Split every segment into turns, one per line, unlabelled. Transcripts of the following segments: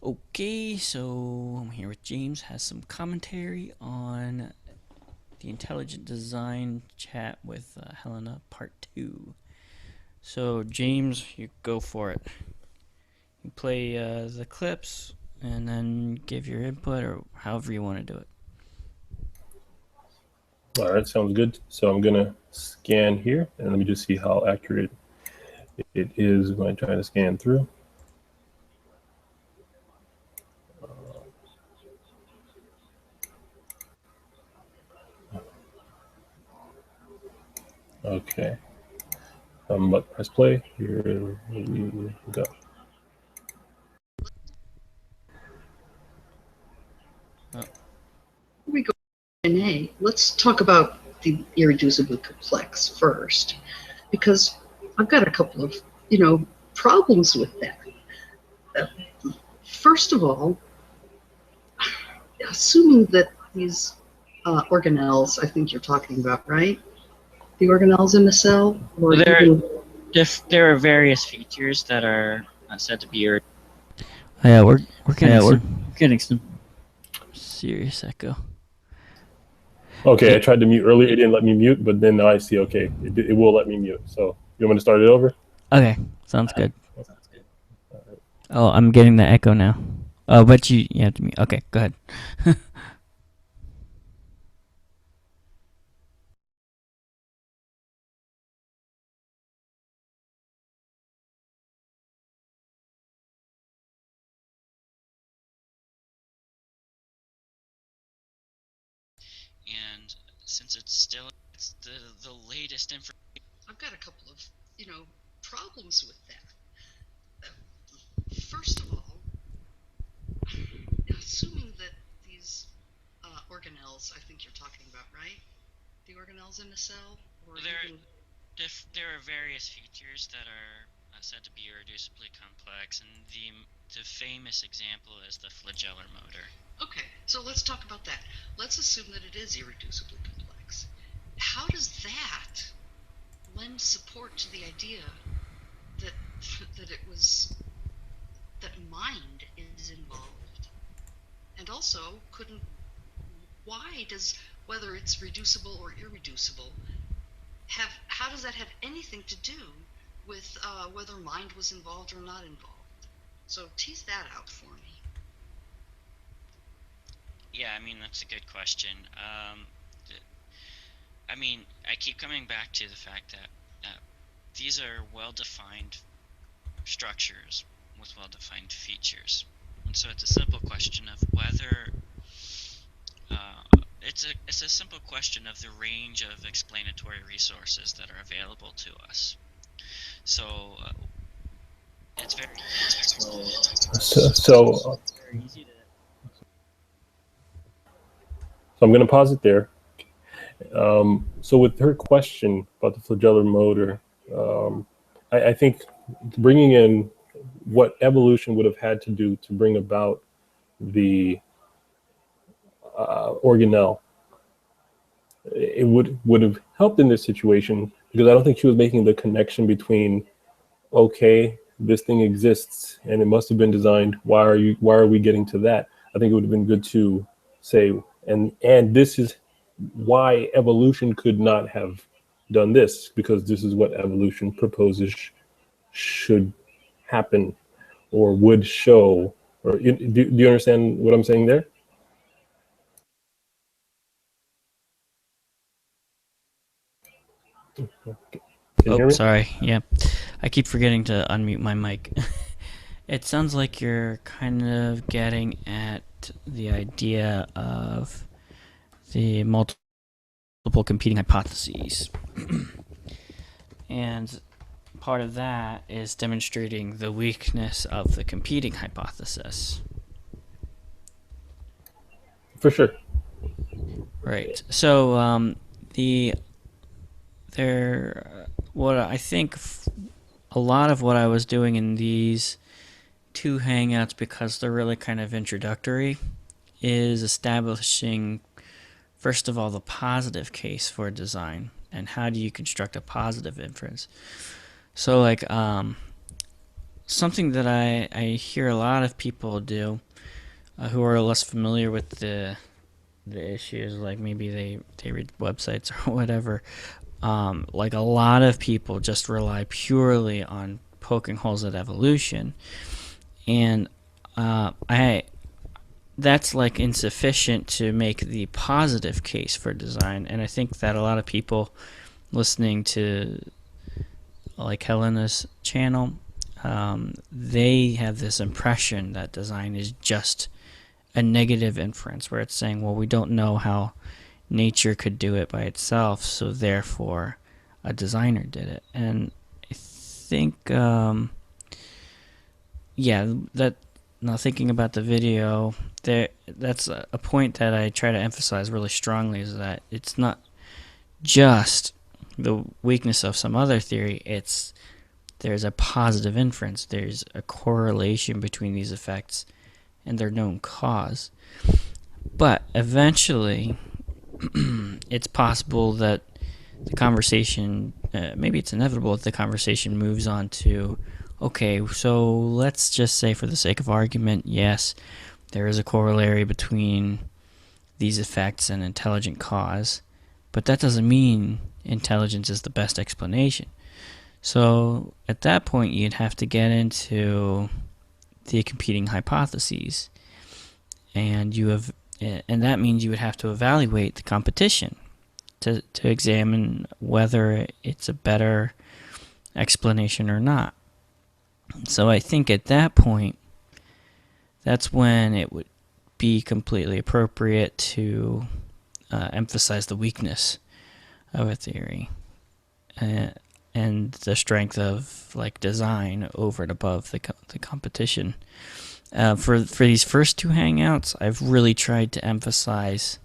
Okay, so I'm here with James, has some commentary on the intelligent design chat with Helena part 2. So James, you go for it. You play the clips and then give your input or however you want to do it.
All right, sounds good. So I'm gonna scan here and let me just see how accurate it is when I try to scan through. Okay, I'm about to press play. Here we go.
Oh.
We go DNA. Let's talk about the irreducibly complex first, because I've got a couple of problems with that. First of all, assuming that these organelles, I think you're talking about, right? The organelles in the cell, or
There are various features that are said to be irreducible. Yeah, we're getting some serious echo.
Okay, I tried to mute earlier. It didn't let me mute, but then now I see. Okay, it will let me mute. So you want me to start it over?
Okay, sounds good. Oh, I'm getting the echo now. Oh, but you have to mute. Okay, go ahead. And since it's the latest information,
I've got a couple of problems with that. First of all, assuming that these organelles, I think you're talking about, right? The organelles in the cell, or
there are various features that are said to be irreducibly complex, and the famous example is the flagellar motor.
Okay, so let's talk about that. Let's assume that it is irreducibly complex. How does that lend support to the idea that that mind is involved? And also, why does, whether it's reducible or irreducible, how does that have anything to do with whether mind was involved or not involved? So tease that out for me.
Yeah, I mean, that's a good question. I mean, I keep coming back to the fact that these are well-defined structures with well-defined features. And so it's a simple question of whether it's a simple question of the range of explanatory resources that are available to us. So it's very easy to.
So I'm gonna pause it there. So with her question about the flagellar motor, I think bringing in what evolution would have had to do to bring about the organelle, it would have helped in this situation, because I don't think she was making the connection between, okay, this thing exists and it must have been designed. Why are we getting to that? I think it would have been good to say, and this is why evolution could not have done this, because this is what evolution proposes should happen or would show. Or do you understand what I'm saying there? Can you hear
Oh,
me?
sorry. Yeah, I keep forgetting to unmute my mic. It sounds like you're kind of getting at the idea of the multiple competing hypotheses. And part of that is demonstrating the weakness of the competing hypothesis.
For sure.
Right. So the there what I think a lot of what I was doing in these two hangouts, because they're really kind of introductory, is establishing first of all the positive case for design and how do you construct a positive inference. So something that I hear a lot of people do who are less familiar with the issues, like maybe they read websites or whatever. Like a lot of people just rely purely on poking holes at evolution, and I that's like insufficient to make the positive case for design. And I think that a lot of people listening to like Helena's channel, they have this impression that design is just a negative inference where it's saying, well, we don't know how nature could do it by itself, so therefore a designer did it. And I think, yeah, that now thinking about the video, that's a point that I try to emphasize really strongly, is that it's not just the weakness of some other theory, it's there's a positive inference, there's a correlation between these effects and their known cause. But eventually, it's possible that the conversation, maybe it's inevitable that the conversation moves on to, okay, so let's just say for the sake of argument, yes, there is a corollary between these effects and intelligent cause, but that doesn't mean intelligence is the best explanation. So at that point, you'd have to get into the competing hypotheses, and and that means you would have to evaluate the competition to examine whether it's a better explanation or not. So I think at that point, that's when it would be completely appropriate to emphasize the weakness of a theory and the strength of like design over and above the competition. For these first two hangouts, I've really tried to emphasize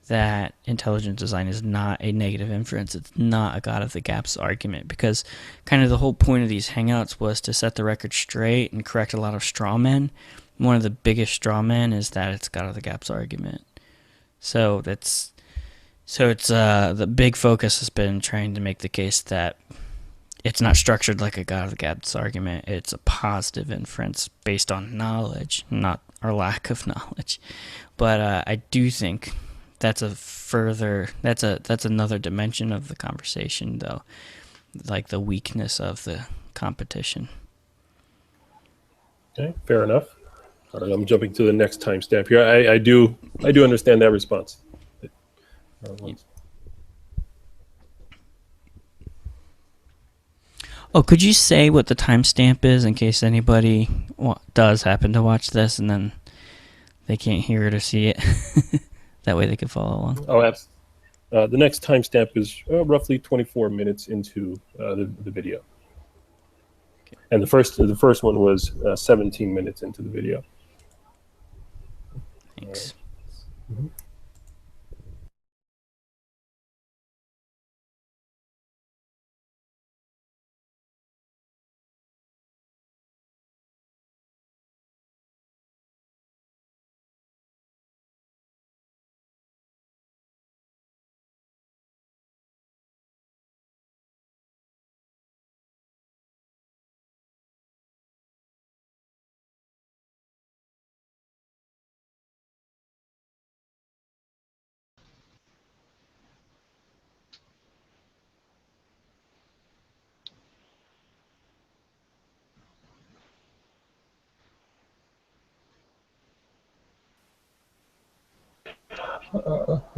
that intelligent design is not a negative inference. It's not a God of the Gaps argument, because kind of the whole point of these hangouts was to set the record straight and correct a lot of straw men. One of the biggest straw men is that it's God of the Gaps argument. So it's the big focus has been trying to make the case that it's not structured like a God of the Gaps argument. It's a positive inference based on knowledge, not our lack of knowledge. But I do think that's that's another dimension of the conversation, though, like the weakness of the competition.
Okay, fair enough. All right, I'm jumping to the next timestamp here. I do understand that response.
Oh, could you say what the timestamp is in case anybody does happen to watch this and then they can't hear it or see it? That way they can follow along.
Oh, absolutely. The next timestamp is roughly 24 minutes into the video, and the first one was 17 minutes into the video.
Thanks.
Mm-hmm.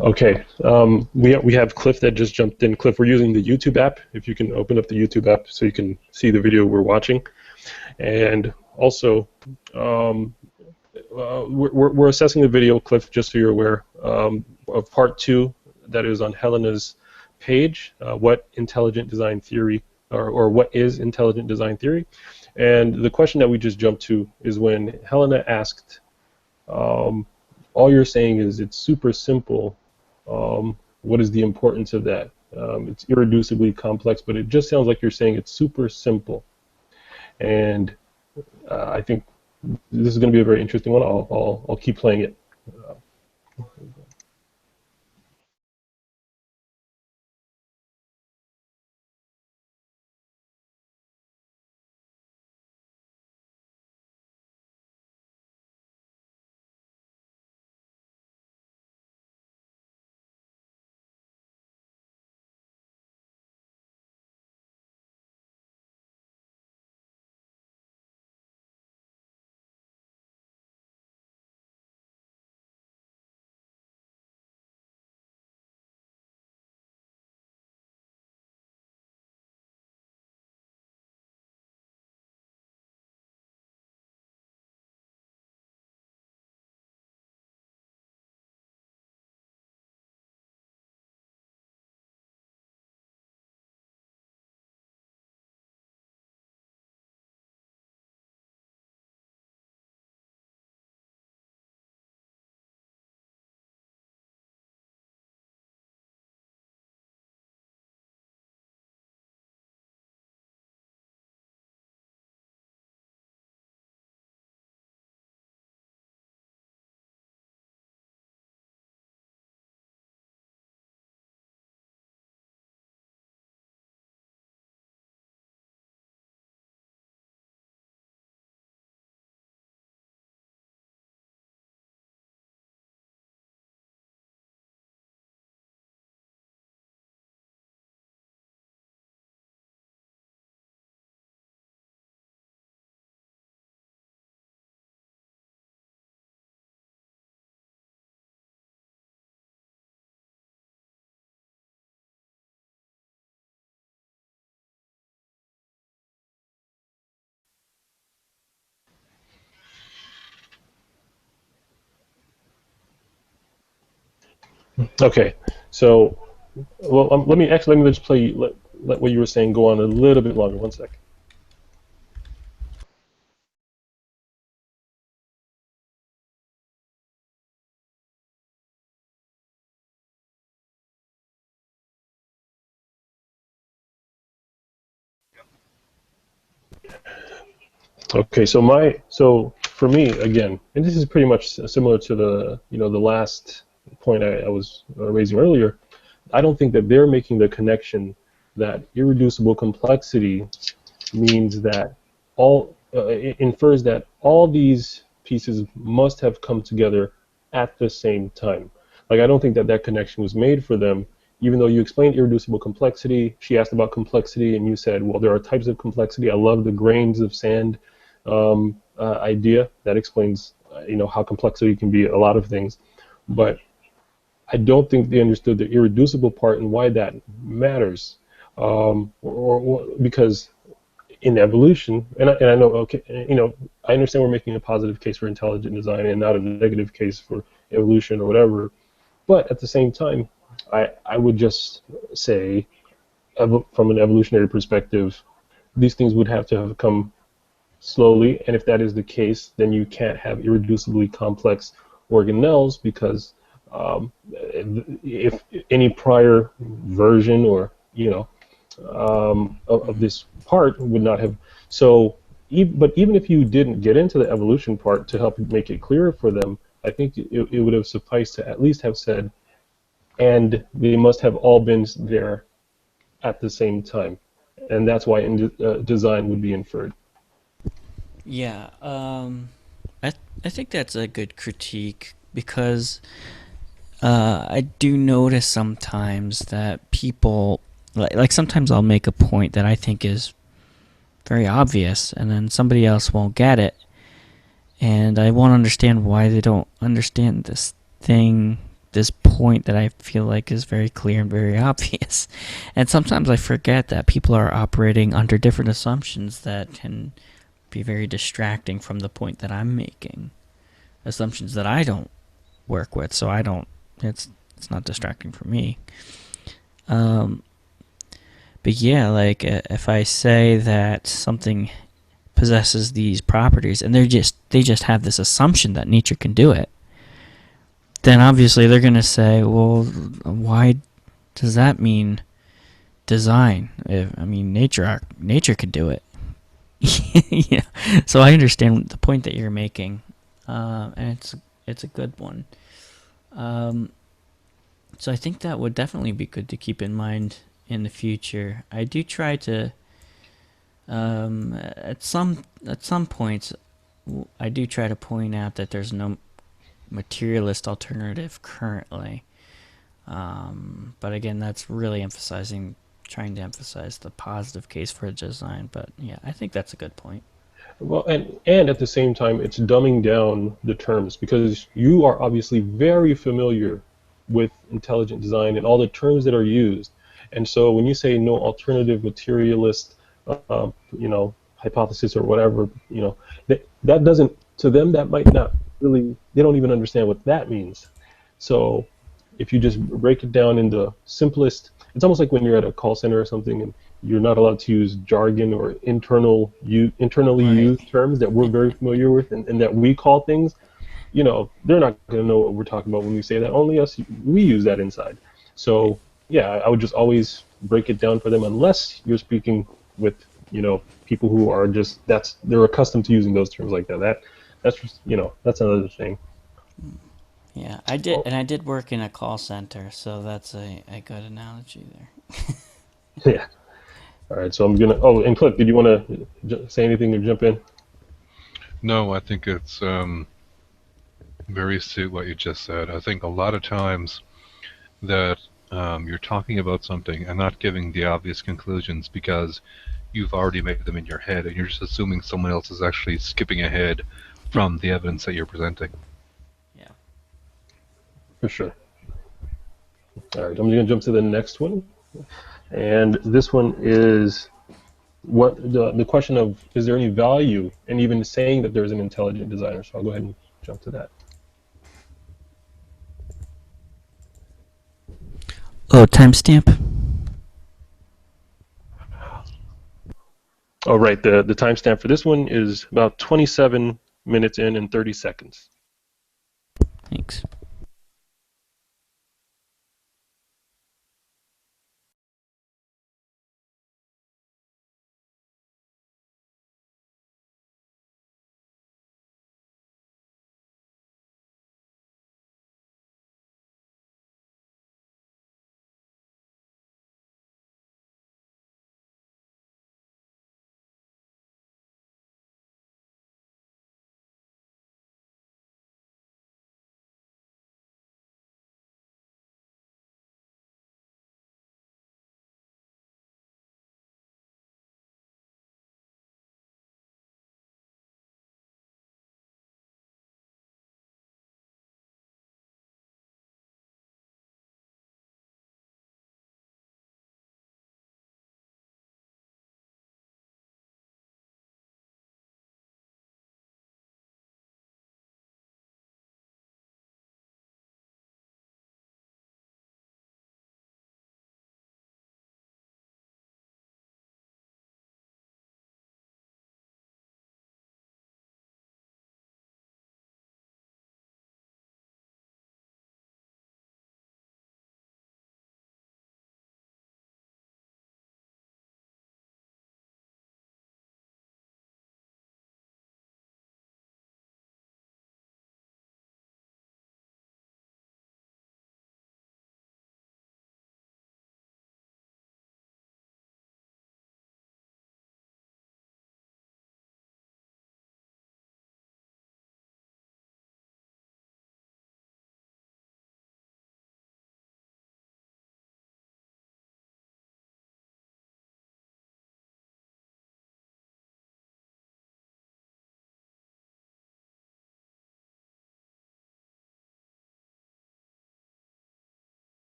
Okay, we have Cliff that just jumped in. Cliff, we're using the YouTube app. If you can open up the YouTube app so you can see the video we're watching, and also we're assessing the video, Cliff, just so you're aware, of part 2 that is on Helena's page. What intelligent design theory, or what is intelligent design theory? And the question that we just jumped to is when Helena asked. All you're saying is it's super simple. What is the importance of that? It's irreducibly complex, but it just sounds like you're saying it's super simple. And I think this is going to be a very interesting one. I'll keep playing it. Okay, so well, let me just play let what you were saying go on a little bit longer. One sec. Okay, so for me again, and this is pretty much similar to the last point I was raising earlier. I don't think that they're making the connection that irreducible complexity means that it infers that all these pieces must have come together at the same time. Like I don't think that that connection was made for them. Even though you explained irreducible complexity, she asked about complexity, and you said, well, there are types of complexity. I love the grains of sand idea. That explains, how complexity can be a lot of things. But I don't think they understood the irreducible part and why that matters. Because in evolution, and I know, okay, I understand we're making a positive case for intelligent design and not a negative case for evolution or whatever. But at the same time, I would just say, from an evolutionary perspective, these things would have to have come slowly. And if that is the case, then you can't have irreducibly complex organelles because if any prior version or of this part would not have. So, but even if you didn't get into the evolution part to help make it clearer for them, I think it would have sufficed to at least have said, and they must have all been there at the same time, and that's why design would be inferred.
Yeah, I I think that's a good critique because I do notice sometimes that people like sometimes I'll make a point that I think is very obvious, and then somebody else won't get it, and I won't understand why they don't understand this point that I feel like is very clear and very obvious. And sometimes I forget that people are operating under different assumptions that can be very distracting from the point that I'm making. Assumptions that I don't work with, so I don't. It's not distracting for me. Um, but yeah, like if I say that something possesses these properties, and they just have this assumption that nature can do it, then obviously they're gonna say, well, why does that mean design? I mean, nature could do it. Yeah. So I understand the point that you're making, and it's a good one. Um, so I think that would definitely be good to keep in mind in the future. I do try to at some points I do try to point out that there's no materialist alternative currently. But again, that's really trying to emphasize the positive case for design. But yeah, I think that's a good point.
Well, and at the same time, it's dumbing down the terms because you are obviously very familiar with intelligent design and all the terms that are used. And so when you say no alternative materialist, hypothesis or whatever, that doesn't, to them, that might not really, they don't even understand what that means. So if you just break it down into simplest, it's almost like when you're at a call center or something and you're not allowed to use jargon or internally
Right.
used terms that we're very familiar with and that we call things. They're not going to know what we're talking about when we say that. Only us, we use that inside.
Right.
So yeah, I would just always break it down for them unless you're speaking with people who are just they're accustomed to using those terms like that. That's just that's another thing.
Yeah, I did,
Oh,
and I did work in a call center, so that's a good analogy there.
yeah. All right. So I'm gonna. Oh, and Cliff, did you want to say anything or jump in?
No, I think it's very astute what you just said. I think a lot of times that you're talking about something and not giving the obvious conclusions because you've already made them in your head and you're just assuming someone else is actually skipping ahead from the evidence that you're presenting.
Yeah.
For sure. All right. I'm gonna jump to the next one, and this one is what the question of is there any value in even saying that there's an intelligent designer? So I'll go ahead and jump to that.
Oh, timestamp.
Oh, right. The timestamp for this one is about 27 minutes in and 30 seconds.
Thanks.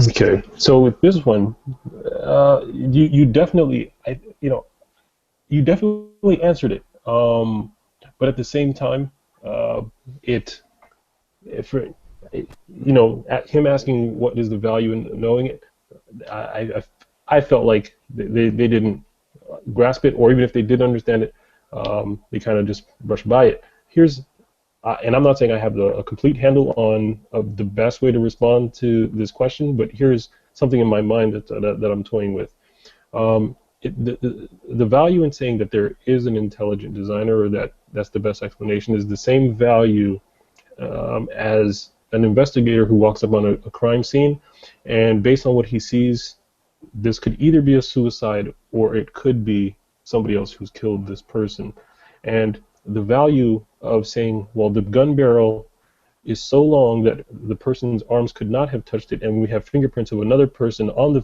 Okay, so with this one, you definitely, you definitely answered it. But at the same time, it for at him asking what is the value in knowing it, I, I felt like they didn't grasp it, or even if they did understand it, they kind of just brushed by it. Here's and I'm not saying I have a complete handle on of the best way to respond to this question, but here's something in my mind that I'm toying with. The value in saying that there is an intelligent designer, or that's the best explanation, is the same value as an investigator who walks up on a crime scene, and based on what he sees, this could either be a suicide or it could be somebody else who's killed this person. And the value of saying, well, the gun barrel is so long that the person's arms could not have touched it, and we have fingerprints of another person on the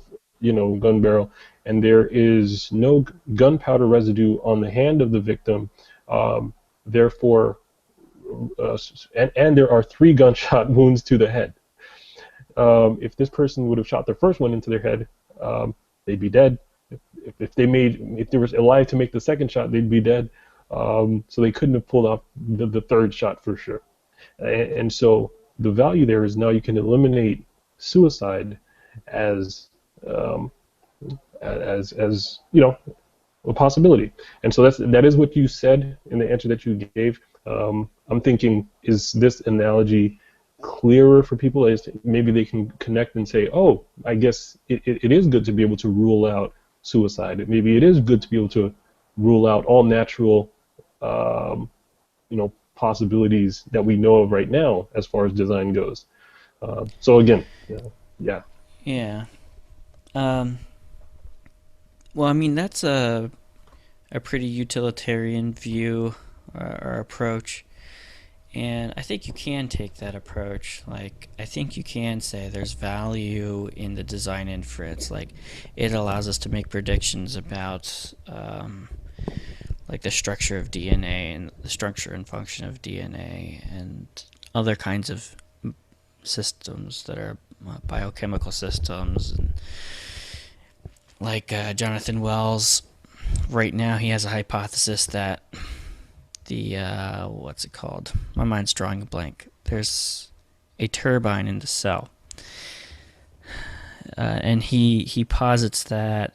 gun barrel, and there is no gunpowder residue on the hand of the victim. Therefore, and there are 3 gunshot wounds to the head. If this person would have shot their first one into their head, they'd be dead. If they were alive to make the second shot, they'd be dead. So they couldn't have pulled off the third shot for sure. And so the value there is now you can eliminate suicide as a possibility. And so that is what you said in the answer that you gave. I'm thinking, is this analogy clearer for people? As maybe they can connect and say, oh, I guess it is good to be able to rule out suicide. Maybe it is good to be able to rule out all natural, possibilities that we know of right now as far as design goes. So again, yeah.
Yeah. Well, I mean, that's a pretty utilitarian view or approach. And I think you can take that approach. Like, I think you can say there's value in the design inference. Like, it allows us to make predictions about, like, the structure of DNA and the structure and function of DNA and other kinds of systems that are biochemical systems. And like Jonathan Wells, right now he has a hypothesis that the what's it called? My mind's drawing a blank. There's a turbine in the cell, and he posits that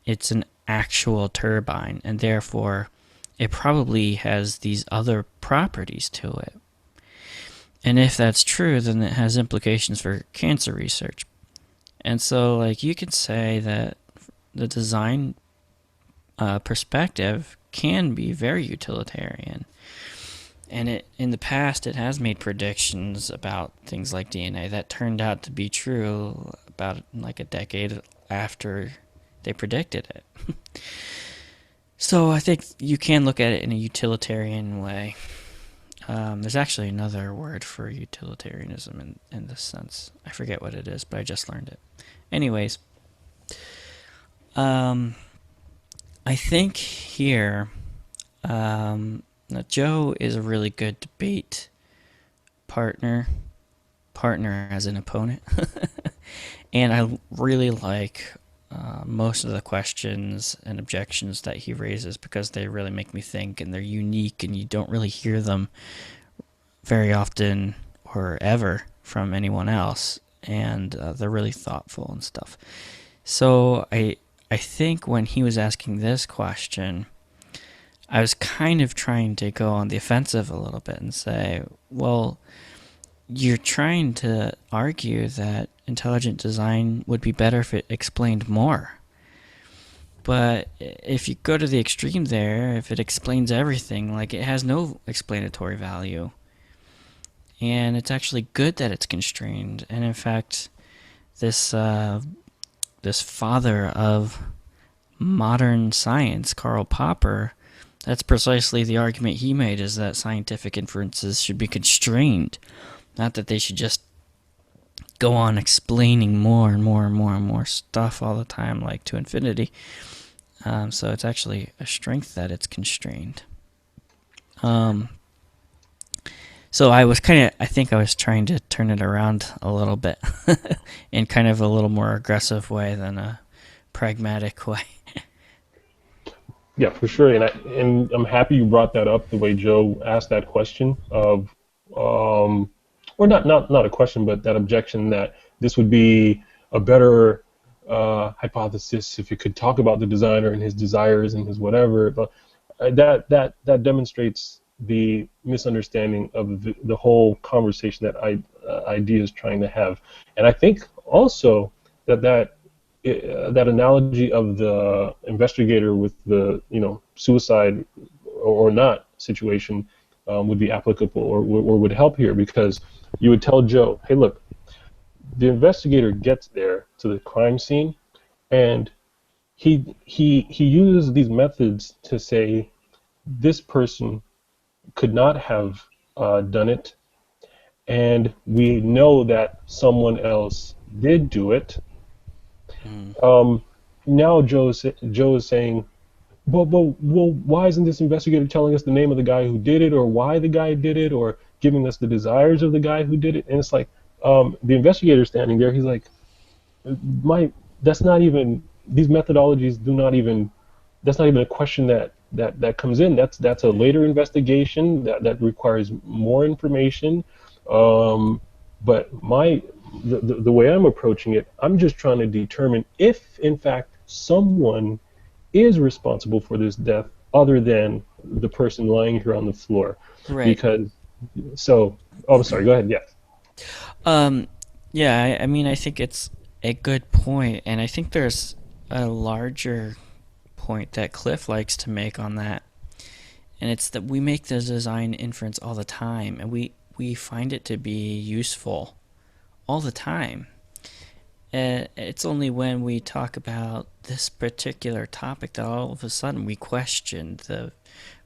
it's an actual turbine, and therefore it probably has these other properties to it. And if that's true, then it has implications for cancer research. And so, like, you could say that the design perspective can be very utilitarian. And in the past, it has made predictions about things like DNA that turned out to be true about like a decade after they predicted it. So I think you can look at it in a utilitarian way. There's actually another word for utilitarianism in this sense. I forget what it is, but I just learned it. Anyways, I think here, Joe is a really good debate partner as an opponent. And I really like most of the questions and objections that he raises because they really make me think, and they're unique, and you don't really hear them very often or ever from anyone else, and they're really thoughtful and stuff. So I think when he was asking this question, I was kind of trying to go on the offensive a little bit and say, well, you're trying to argue that intelligent design would be better if it explained more. But if you go to the extreme there, if it explains everything, like, it has no explanatory value. And it's actually good that it's constrained. And in fact, this father of modern science, Karl Popper, that's precisely the argument he made, is that scientific inferences should be constrained. Not that they should just go on explaining more and more and more and more stuff all the time, like to infinity. So it's actually a strength that it's constrained. So I think I was trying to turn it around a little bit in kind of a little more aggressive way than a pragmatic way.
Yeah, for sure. And I'm happy you brought that up, the way Joe asked that question of, or not a question, but that objection that this would be a better hypothesis if you could talk about the designer and his desires and his whatever. But that demonstrates the misunderstanding of the whole conversation that idea is trying to have. And I think also that analogy of the investigator with the suicide or not situation would be applicable or would help here, because you would tell Joe, hey, look, the investigator gets there to the crime scene, and he uses these methods to say this person could not have done it, and we know that someone else did do it. Now Joe is saying, well, why isn't this investigator telling us the name of the guy who did it, or why the guy did it, or giving us the desires of the guy who did it? And it's like, the investigator standing there, he's like, that's not even, these methodologies do not even, that's not even a question that comes in. That's a later investigation that requires more information. But the way I'm approaching it, I'm just trying to determine if, in fact, someone is responsible for this death other than the person lying here on the floor.
Right.
Because, I'm sorry, go ahead, yes.
Yeah, I mean, I think it's a good point, and I think there's a larger point that Cliff likes to make on that, and it's that we make the design inference all the time, and we find it to be useful all the time. It's only when we talk about this particular topic that all of a sudden we question the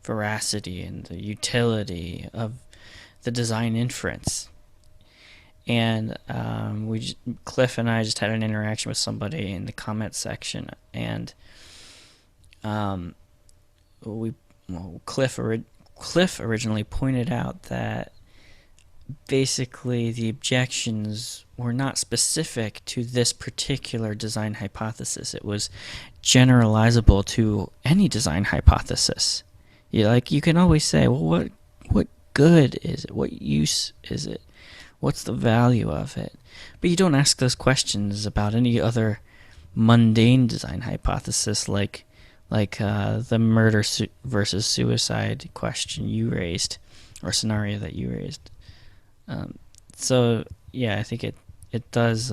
veracity and the utility of the design inference. And Cliff and I just had an interaction with somebody in the comment section, and Cliff originally pointed out that basically the objections were not specific to this particular design hypothesis. It was generalizable to any design hypothesis. You can always say, well, what good is it? What use is it? What's the value of it? But you don't ask those questions about any other mundane design hypothesis, like the murder versus suicide question you raised, or scenario that you raised. So yeah, I think it does.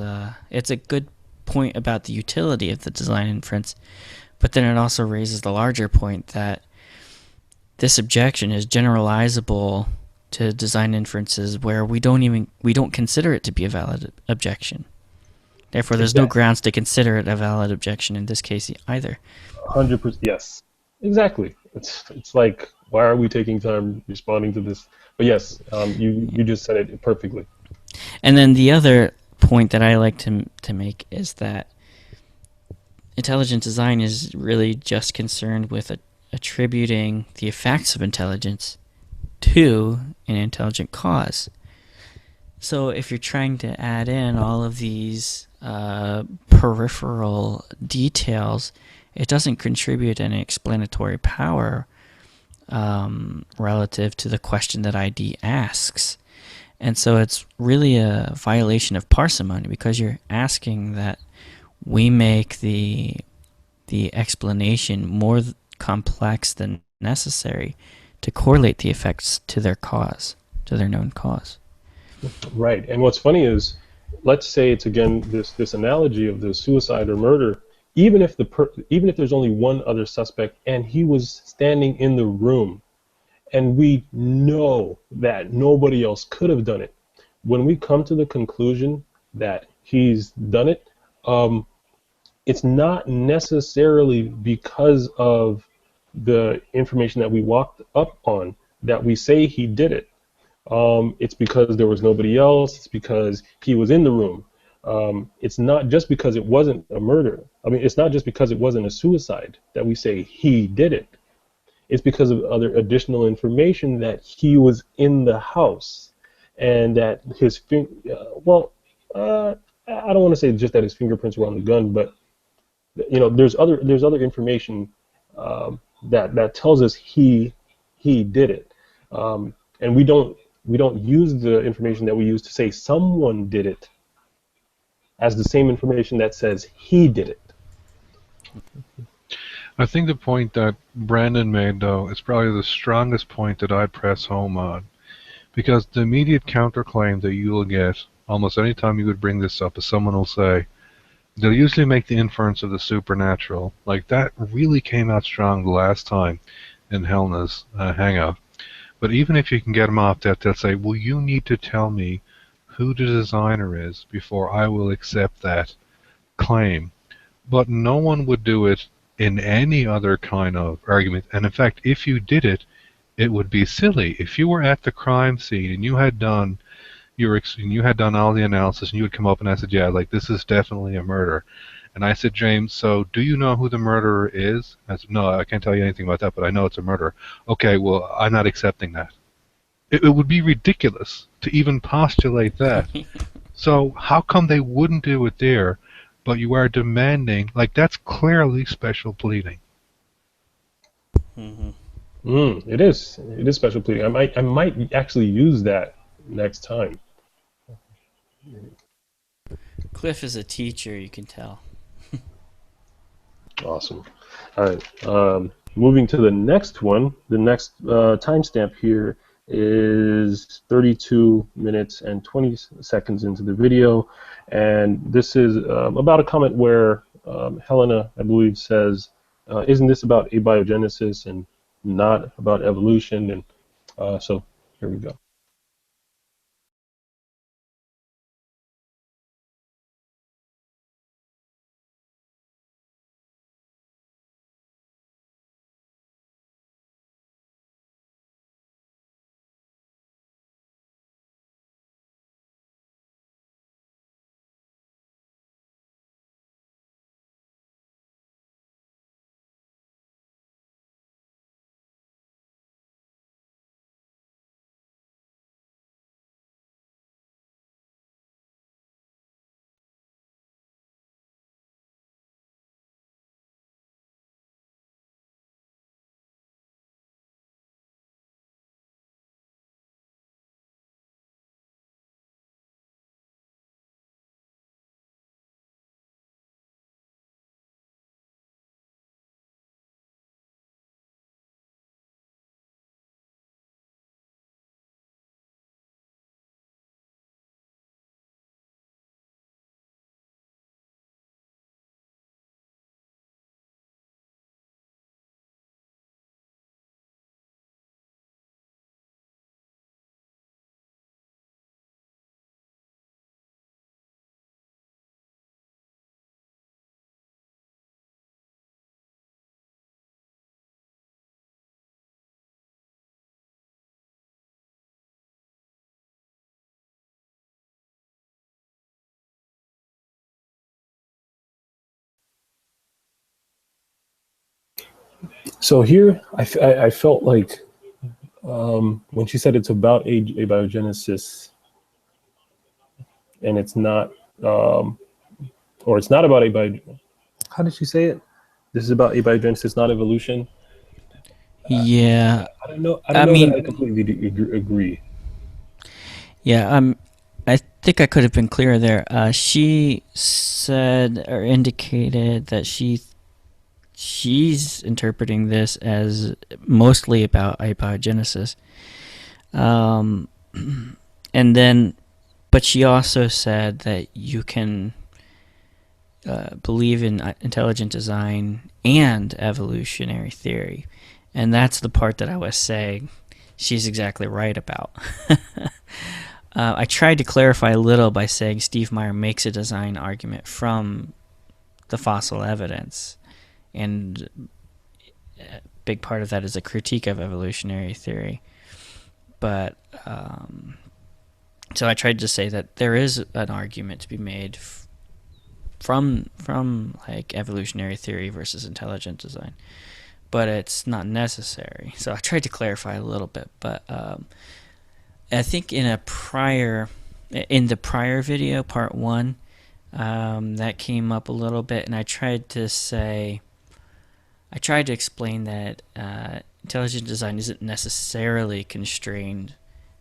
It's a good point about the utility of the design inference, but then it also raises the larger point that this objection is generalizable to design inferences where we don't consider it to be a valid objection. Therefore, there's no grounds to consider it a valid objection in this case either.
100%. Yes, exactly. It's like, why are we taking time responding to this? But yes, you just said it perfectly.
And then the other point that I like to make is that intelligent design is really just concerned with attributing the effects of intelligence to an intelligent cause. So if you're trying to add in all of these peripheral details, it doesn't contribute any explanatory power relative to the question that ID asks. And so it's really a violation of parsimony, because you're asking that we make the explanation more complex than necessary to correlate the effects to their cause, to their known cause.
Right. And what's funny is, let's say it's again this analogy of the suicide or murder. Even if there's only one other suspect and he was standing in the room, and we know that nobody else could have done it, when we come to the conclusion that he's done it, it's not necessarily because of the information that we walked up on that we say he did it. It's because there was nobody else. It's because he was in the room. It's not just because it wasn't a murder. I mean, it's not just because it wasn't a suicide that we say he did it. It's because of other additional information that he was in the house, and that I don't want to say just that his fingerprints were on the gun, but there's other information that tells us he did it, and we don't use the information that we use to say someone did it as the same information that says he did it.
I think the point that Brandon made, though, is probably the strongest point that I'd press home on. Because the immediate counterclaim that you'll get almost any time you would bring this up is someone will say, they'll usually make the inference of the supernatural. Like, that really came out strong the last time in Helena's hangout. But even if you can get them off that, they'll say, well, you need to tell me who the designer is before I will accept that claim. But no one would do it in any other kind of argument. And in fact, if you did it, it would be silly. If you were at the crime scene and you had done all the analysis, and you would come up and I said, yeah, like, this is definitely a murder. And I said, James, so do you know who the murderer is? I said, no, I can't tell you anything about that, but I know it's a murder. Okay, well, I'm not accepting that. It would be ridiculous to even postulate that. So how come they wouldn't do it there, but you are demanding, like, that's clearly special pleading.
Mm-hmm.
It is special pleading. I might actually use that next time.
Cliff is a teacher, you can tell.
Awesome. All right. Moving to the next one. The next timestamp here is 32 minutes and 20 seconds into the video, and this is about a comment where Helena, I believe, says, "Isn't this about abiogenesis and not about evolution?" And so here we go. So here, I felt like when she said it's about abiogenesis, and it's not, or it's not about how did she say it? This is about abiogenesis, not evolution.
Yeah,
I don't know. I don't
I
know that
mean,
I completely agree.
yeah, I think I could have been clearer there. She said or indicated that she's interpreting this as mostly about abiogenesis. Um, and then, but she also said that you can believe in intelligent design and evolutionary theory. And that's the part that I was saying she's exactly right about. I tried to clarify a little by saying Steve Meyer makes a design argument from the fossil evidence. And a big part of that is a critique of evolutionary theory. But so I tried to say that there is an argument to be made from like evolutionary theory versus intelligent design, but it's not necessary. So I tried to clarify a little bit, but I think in the prior video, part 1, that came up a little bit, and I tried to explain that intelligent design isn't necessarily constrained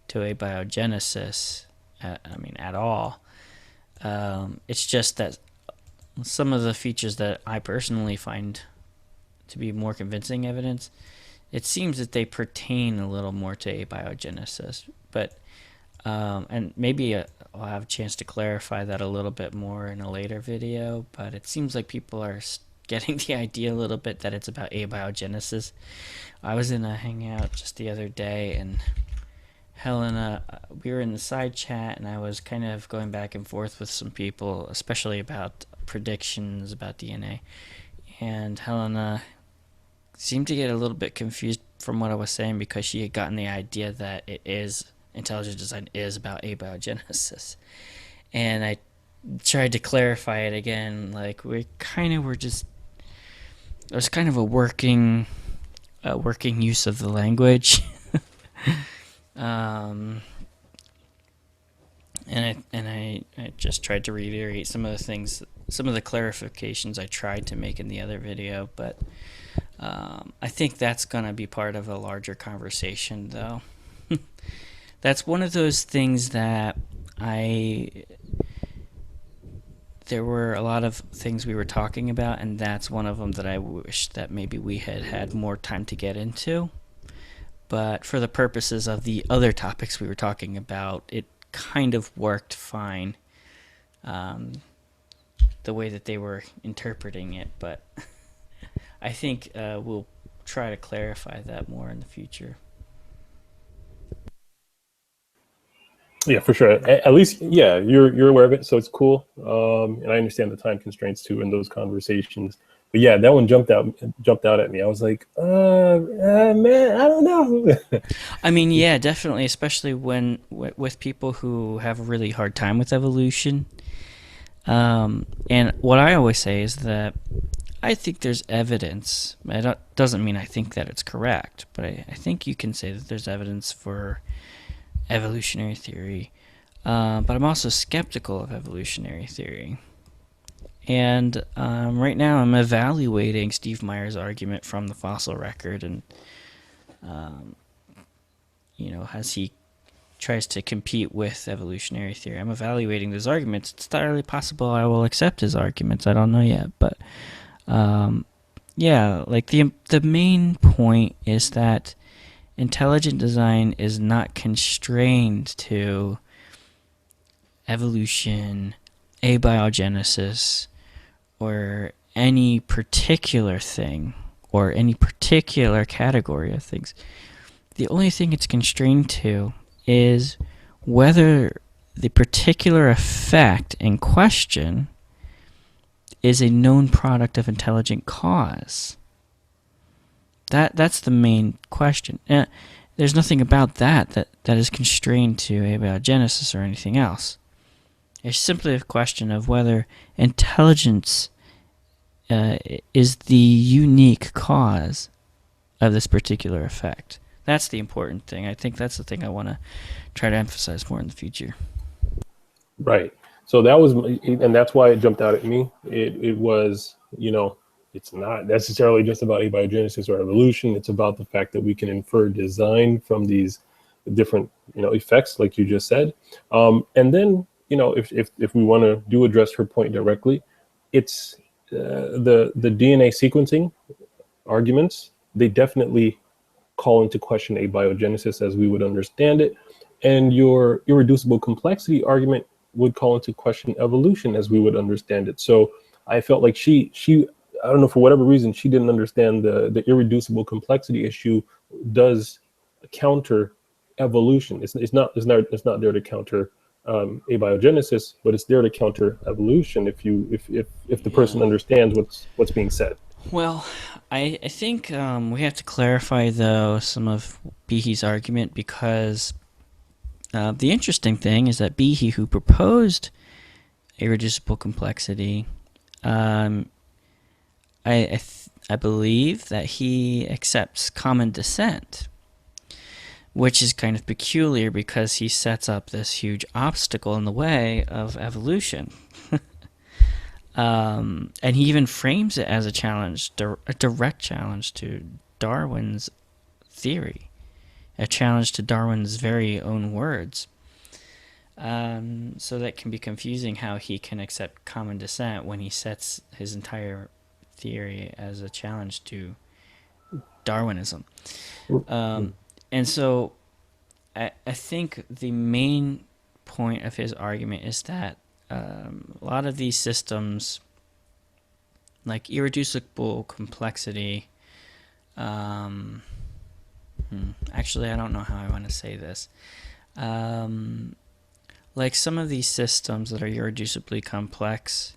to abiogenesis, at all. It's just that some of the features that I personally find to be more convincing evidence, it seems that they pertain a little more to abiogenesis. But and maybe I'll have a chance to clarify that a little bit more in a later video. But it seems like people are getting the idea a little bit that it's about abiogenesis. I was in a hangout just the other day, and Helena, we were in the side chat, and I was kind of going back and forth with some people, especially about predictions about DNA. And Helena seemed to get a little bit confused from what I was saying, because she had gotten the idea that intelligent design is about abiogenesis. And I tried to clarify it again, like it was kind of a working use of the language. And I just tried to reiterate some of the clarifications I tried to make in the other video, but I think that's gonna be part of a larger conversation, though. That's one of those things that there were a lot of things we were talking about, and that's one of them that I wish that maybe we had more time to get into. But for the purposes of the other topics we were talking about, it kind of worked fine, the way that they were interpreting it. But I think we'll try to clarify that more in the future.
Yeah, for sure. At least, yeah, you're aware of it, so it's cool. And I understand the time constraints too in those conversations. But yeah, that one jumped out at me. I was like, man, I don't know.
I mean, yeah, definitely, especially when with people who have a really hard time with evolution. And what I always say is that I think there's evidence. It doesn't mean I think that it's correct, but I think you can say that there's evidence for evolutionary theory. But I'm also skeptical of evolutionary theory. And right now I'm evaluating Steve Meyer's argument from the fossil record, and as he tries to compete with evolutionary theory, I'm evaluating those arguments. It's entirely possible I will accept his arguments. I don't know yet, but yeah, like the main point is that intelligent design is not constrained to evolution, abiogenesis, or any particular thing, or any particular category of things. The only thing it's constrained to is whether the particular effect in question is a known product of intelligent cause. That's the main question. There's nothing about that is constrained to abiogenesis or anything else. It's simply a question of whether intelligence is the unique cause of this particular effect. That's the important thing. I think that's the thing I want to try to emphasize more in the future.
Right. So that was, and that's why it jumped out at me. It was, it's not necessarily just about abiogenesis or evolution. It's about the fact that we can infer design from these different, effects, like you just said. And then, if we want to address her point directly, it's the DNA sequencing arguments. They definitely call into question abiogenesis as we would understand it, and your irreducible complexity argument would call into question evolution as we would understand it. So I felt like she I don't know, for whatever reason, she didn't understand the irreducible complexity issue does counter evolution. It's not there to counter abiogenesis, but it's there to counter evolution if the person
Yeah.
understands what's being said.
Well, I think we have to clarify, though, some of Behe's argument, because the interesting thing is that Behe, who proposed irreducible complexity, I believe that he accepts common descent, which is kind of peculiar because he sets up this huge obstacle in the way of evolution. And he even frames it as a challenge, a direct challenge to Darwin's theory, a challenge to Darwin's very own words. So that can be confusing how he can accept common descent when he sets his entire theory as a challenge to Darwinism. And so I think the main point of his argument is that a lot of these systems, like irreducible complexity, actually, I don't know how I want to say this. Like some of these systems that are irreducibly complex,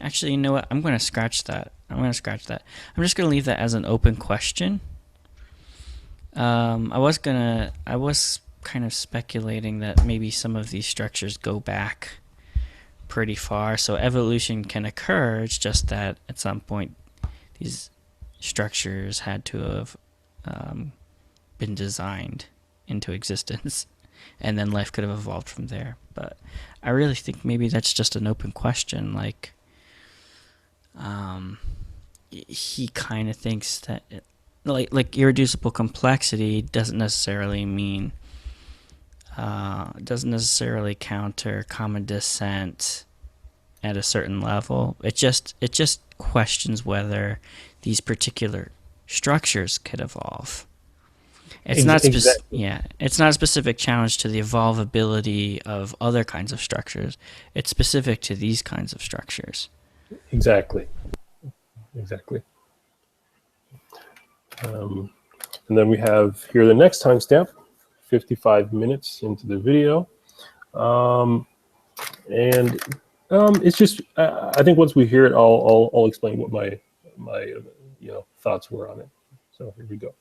actually, you know what? I'm going to scratch that. I'm just going to leave that as an open question. I was kind of speculating that maybe some of these structures go back pretty far, so evolution can occur. It's just that at some point these structures had to have been designed into existence, and then life could have evolved from there. But I really think maybe that's just an open question. Like, he kind of thinks that like irreducible complexity doesn't necessarily mean doesn't necessarily counter common descent at a certain level. It just questions whether these particular structures could evolve. It's not
Exactly.
yeah, it's not a specific challenge to the evolvability of other kinds of structures. It's specific to these kinds of structures.
Exactly. And then we have here the next timestamp, 55 minutes into the video. And it's just, I think once we hear it, I'll explain what my thoughts were on it. So here we go.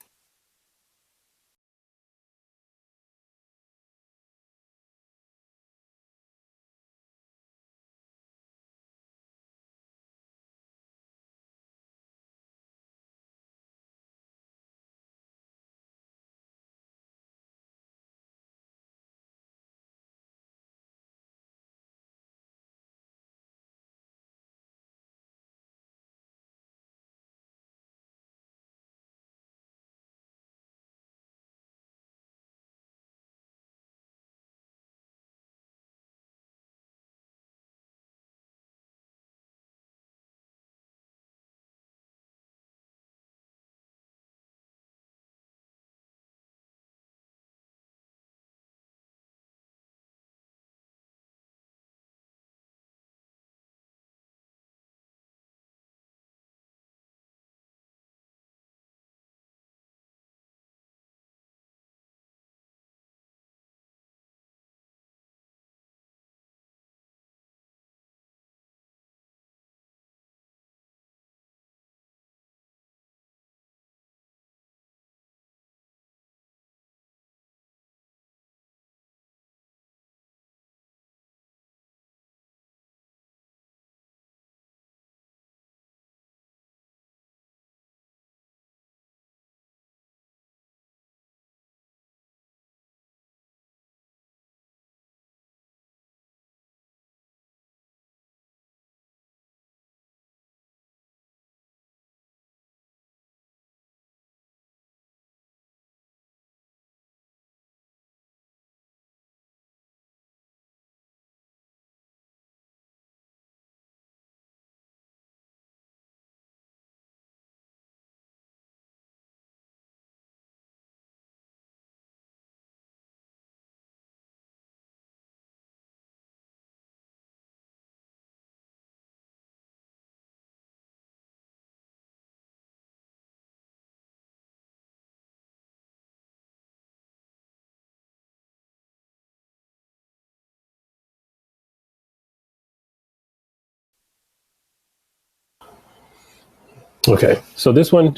Okay, so this one,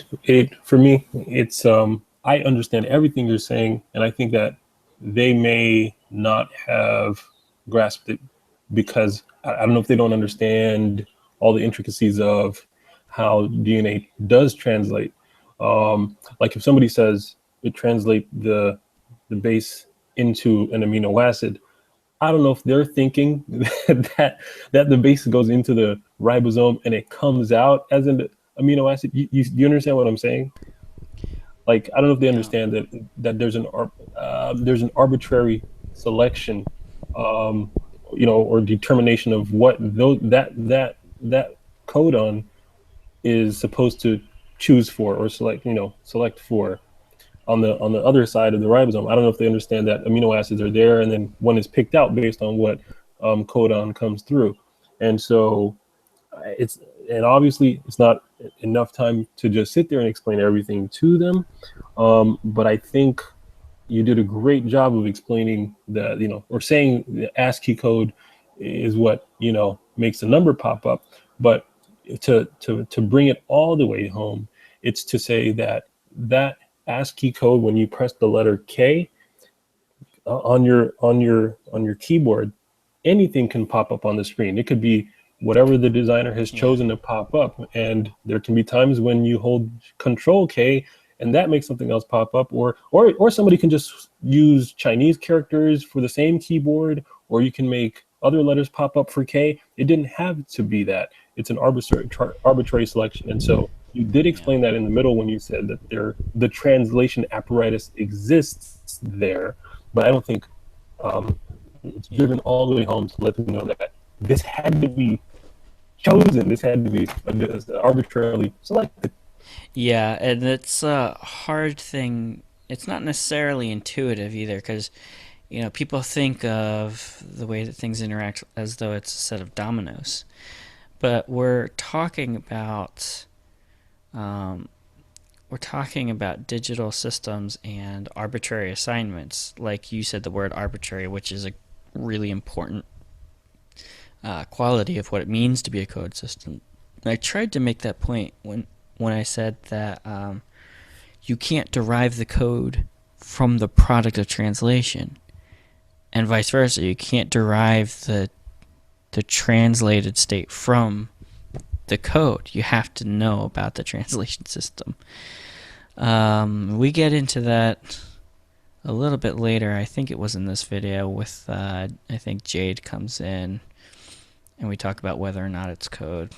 for me, it's I understand everything you're saying, and I think that they may not have grasped it because I don't know if they don't understand all the intricacies of how DNA does translate. Like if somebody says it translate the base into an amino acid, I don't know if they're thinking that the base goes into the ribosome and it comes out as an amino acid. You understand what I'm saying? Like I don't know if they
Yeah.
understand that there's an arbitrary selection, um, or determination of what that codon is supposed to choose for or select for on the other side of the ribosome. I don't know if they understand that amino acids are there, and then one is picked out based on what codon comes through, and so it's and obviously it's not enough time to just sit there and explain everything to them. But I think you did a great job of explaining that, or saying the ASCII code is what, makes the number pop up. But to bring it all the way home, it's to say that ASCII code, when you press the letter K on your keyboard, anything can pop up on the screen. It could be whatever the designer has
Yeah.
chosen to pop up, and there can be times when you hold Control K and that makes something else pop up, or somebody can just use Chinese characters for the same keyboard, or you can make other letters pop up for K. It didn't have to be that. It's an arbitrary selection, and so you did
Yeah.
explain that in the middle when you said that the translation apparatus exists there, but I don't think it's
Yeah.
driven all the way home to let them know that this had to be chosen. This had to be arbitrarily selected.
Yeah, and it's a hard thing. It's not necessarily intuitive either, because people think of the way that things interact as though it's a set of dominoes, but um, we're talking about digital systems and arbitrary assignments. Like you said, the word arbitrary, which is a really important quality of what it means to be a code system. I tried to make that point when I said that you can't derive the code from the product of translation, and vice versa. You can't derive the translated state from the code. You have to know about the translation system. We get into that a little bit later. I think it was in this video with I think Jade comes in and we talk about whether or not it's code.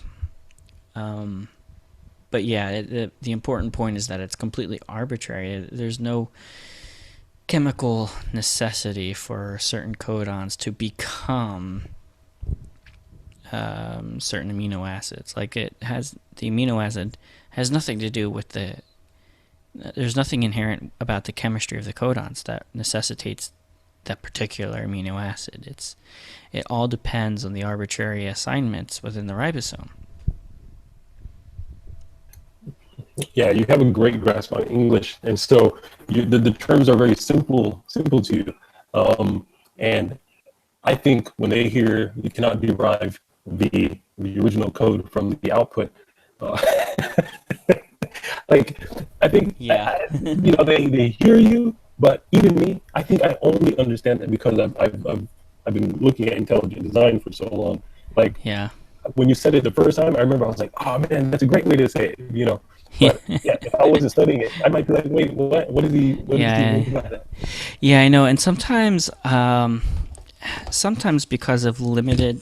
But yeah, the important point is that it's completely arbitrary. There's no chemical necessity for certain codons to become certain amino acids. Like the amino acid has nothing to do with there's nothing inherent about the chemistry of the codons that necessitates that particular amino acid. It all depends on the arbitrary assignments within the ribosome.
Yeah, you have a great grasp on English, and so the terms are very simple to you. And I think when they hear you cannot derive the original code from the output, uh, like I think
Yeah.
they hear you, but even me, I think I only understand that because I've been looking at intelligent design for so long. Like
Yeah.
when you said it the first time, I remember I was like, oh man, that's a great way to say it. But yeah, if I wasn't studying it, I might be like, wait, what is he
Yeah.
mean by that?
Yeah, I know. And sometimes because of limited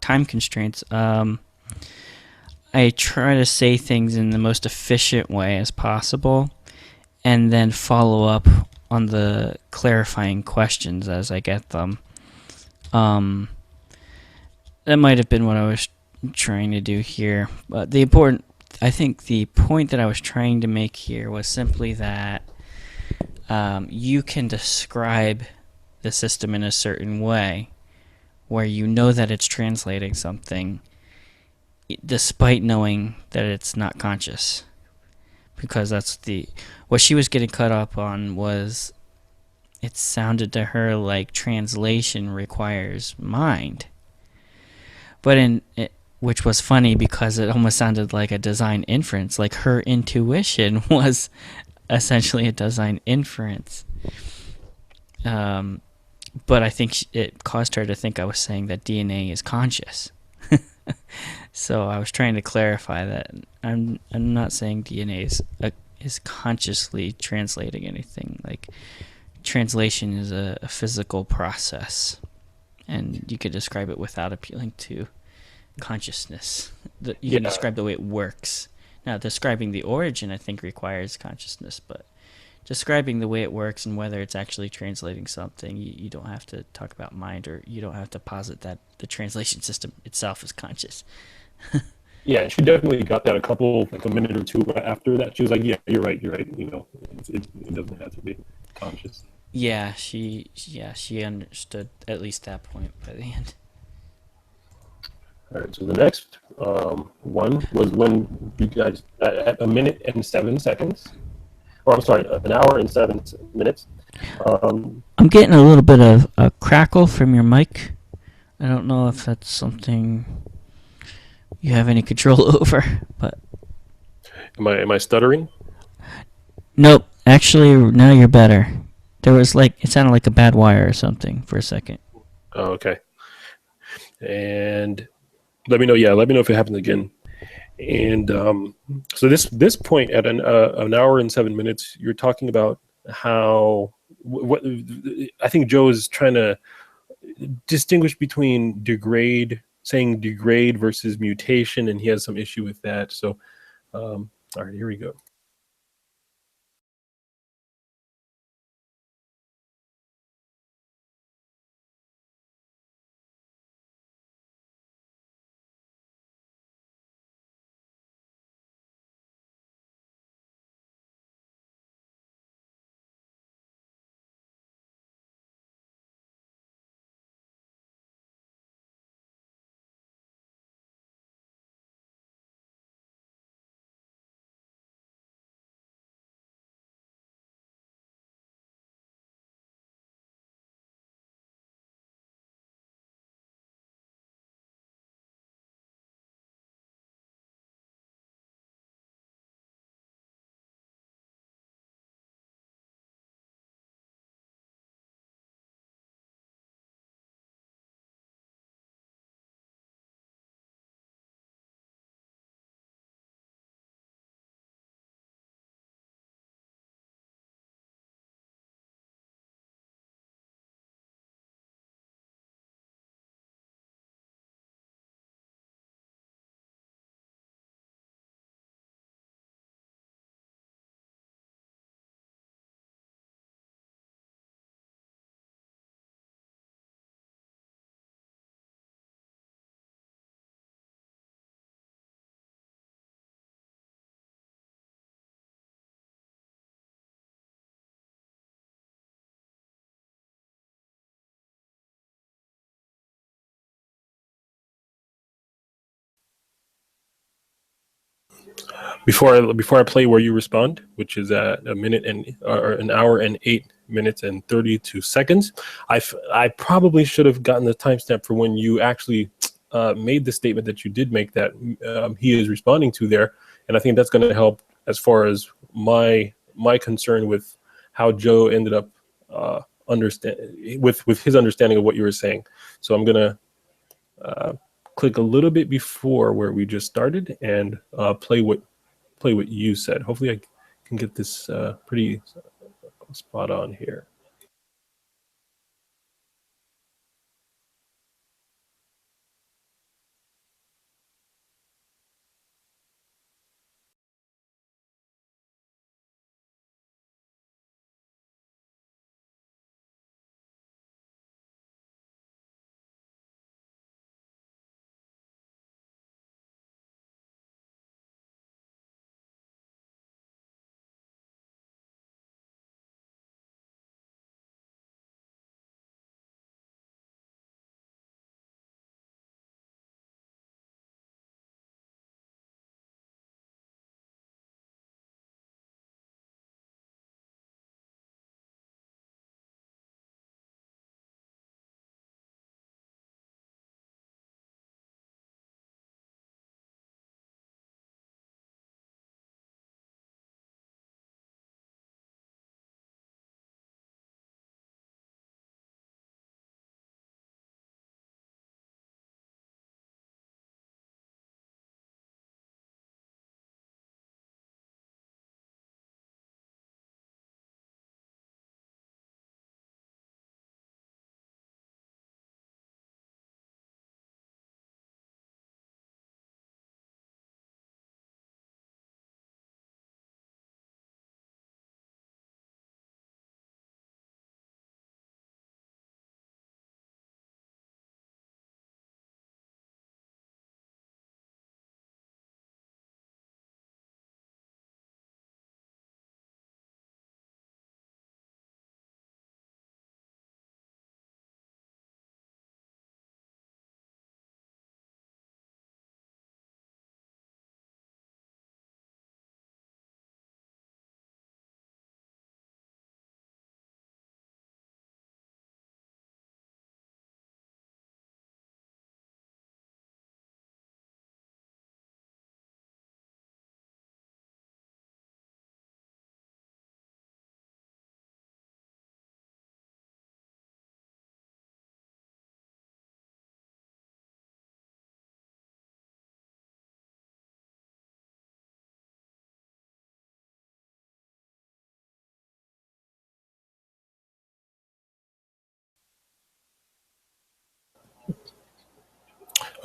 time constraints, I try to say things in the most efficient way as possible, and then follow up on the clarifying questions as I get them. That might have been what I was trying to do here, but I think the point that I was trying to make here was simply that you can describe the system in a certain way where you know that it's translating something despite knowing that it's not conscious, because what she was getting caught up on was it sounded to her like translation requires mind, but which was funny because it almost sounded like a design inference. Like her intuition was essentially a design inference. Um, but I think it caused her to think I was saying that DNA is conscious. So I was trying to clarify that I'm not saying DNA is consciously translating anything. Like translation is a physical process, and you could describe it without appealing to consciousness. You can
Yeah,
describe the way it works. Now, describing the origin, I think, requires consciousness, but describing the way it works and whether it's actually translating something, you don't have to talk about mind, or you don't have to posit that the translation system itself is conscious.
yeah, she definitely got that a couple, like a minute or two after that. She was like, "Yeah, you're right, you're right. You know, it doesn't have to be conscious."
She understood at least that point by the end.
All right, so the next one was when you guys at a minute and 7 seconds, or I'm sorry, an hour and 7 minutes.
I'm getting a little bit of a crackle from your mic. I don't know if that's something you have any control over, but
Am I stuttering?
nope. Actually, now you're better. There was it sounded like a bad wire or something for a second.
Oh, okay. And let me know. Yeah, let me know if it happens again. And so this point at an hour and 7 minutes, you're talking about how what I think Joe is trying to distinguish between saying degrade versus mutation, and he has some issue with that. So, all right, here we go. Before I play where you respond, which is at a minute and or an hour and 8 minutes and 32 seconds, I probably should have gotten the timestamp for when you actually made the statement that you did make that he is responding to there, and I think that's going to help as far as my concern with how Joe ended up understand with his understanding of what you were saying. So I'm gonna click a little bit before where we just started and play what you said. Hopefully, I can get this pretty spot on here.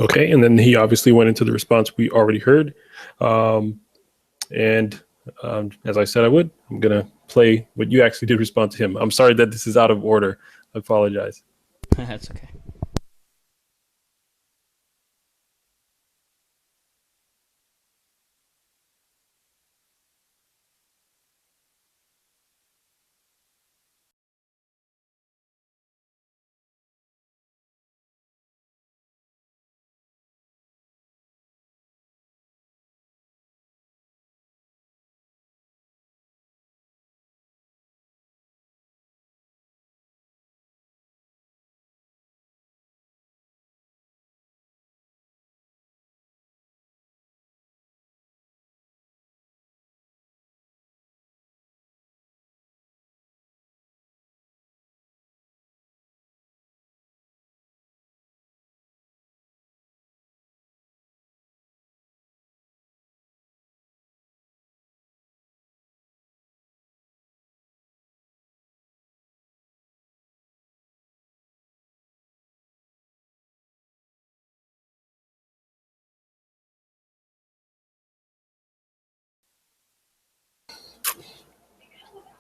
Okay, and then he obviously went into the response we already heard. And as I said I would, I'm going to play what you actually did respond to him. I'm sorry that this is out of order. I apologize.
That's okay.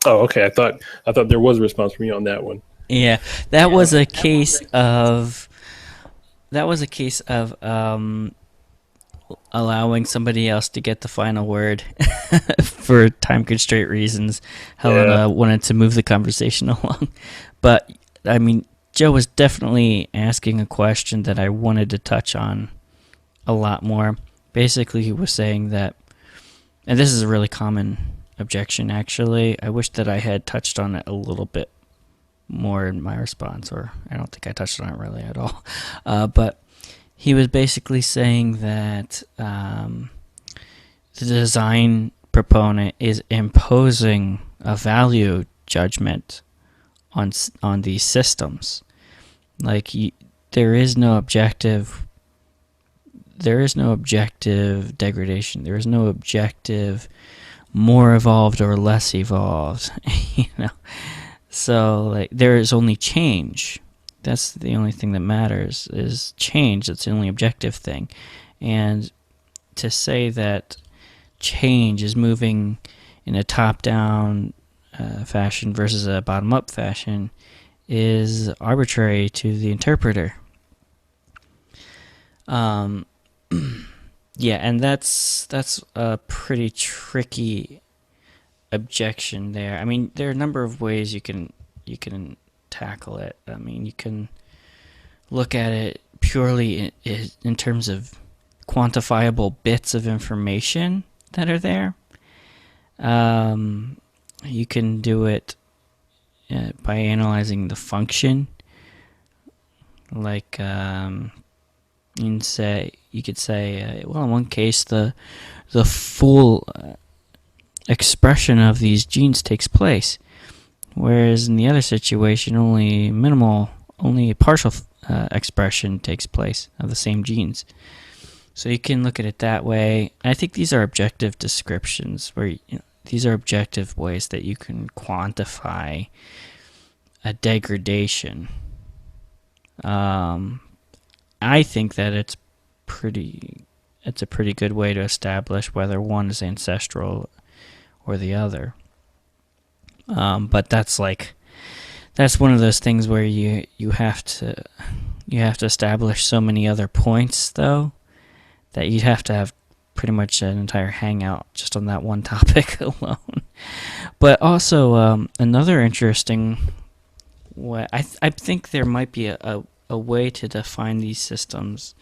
Oh, okay. I thought there was a response from you on that one.
Yeah, that was a case of allowing somebody else to get the final word for time constraint reasons. Helena wanted to move the conversation along, but I mean, Joe was definitely asking a question that I wanted to touch on a lot more. Basically, he was saying that, and this is a really common objection actually, I wish that I had touched on it a little bit more in my response, or I don't think I touched on it really at all. But he was basically saying that the design proponent is imposing a value judgment on these systems. Like there is no objective degradation. There is no objective more evolved or less evolved. you know. So like there is only change. That's the only thing that matters is change. That's the only objective thing. And to say that change is moving in a top-down fashion versus a bottom-up fashion is arbitrary to the interpreter. Yeah, and that's a pretty tricky objection there. I mean, there are a number of ways you can tackle it. I mean, you can look at it purely in terms of quantifiable bits of information that are there. You can do it by analyzing the function. Like you could say, well, in one case the full expression of these genes takes place, whereas in the other situation only a partial expression takes place of the same genes. So you can look at it that way. I think these are objective descriptions, where these are objective ways that you can quantify a degradation. I think that it's a pretty good way to establish whether one is ancestral or the other. But that's one of those things where you have to establish so many other points, though, that you'd have to have pretty much an entire hangout just on that one topic alone. But also another interesting way, I think there might be a way to define these systems,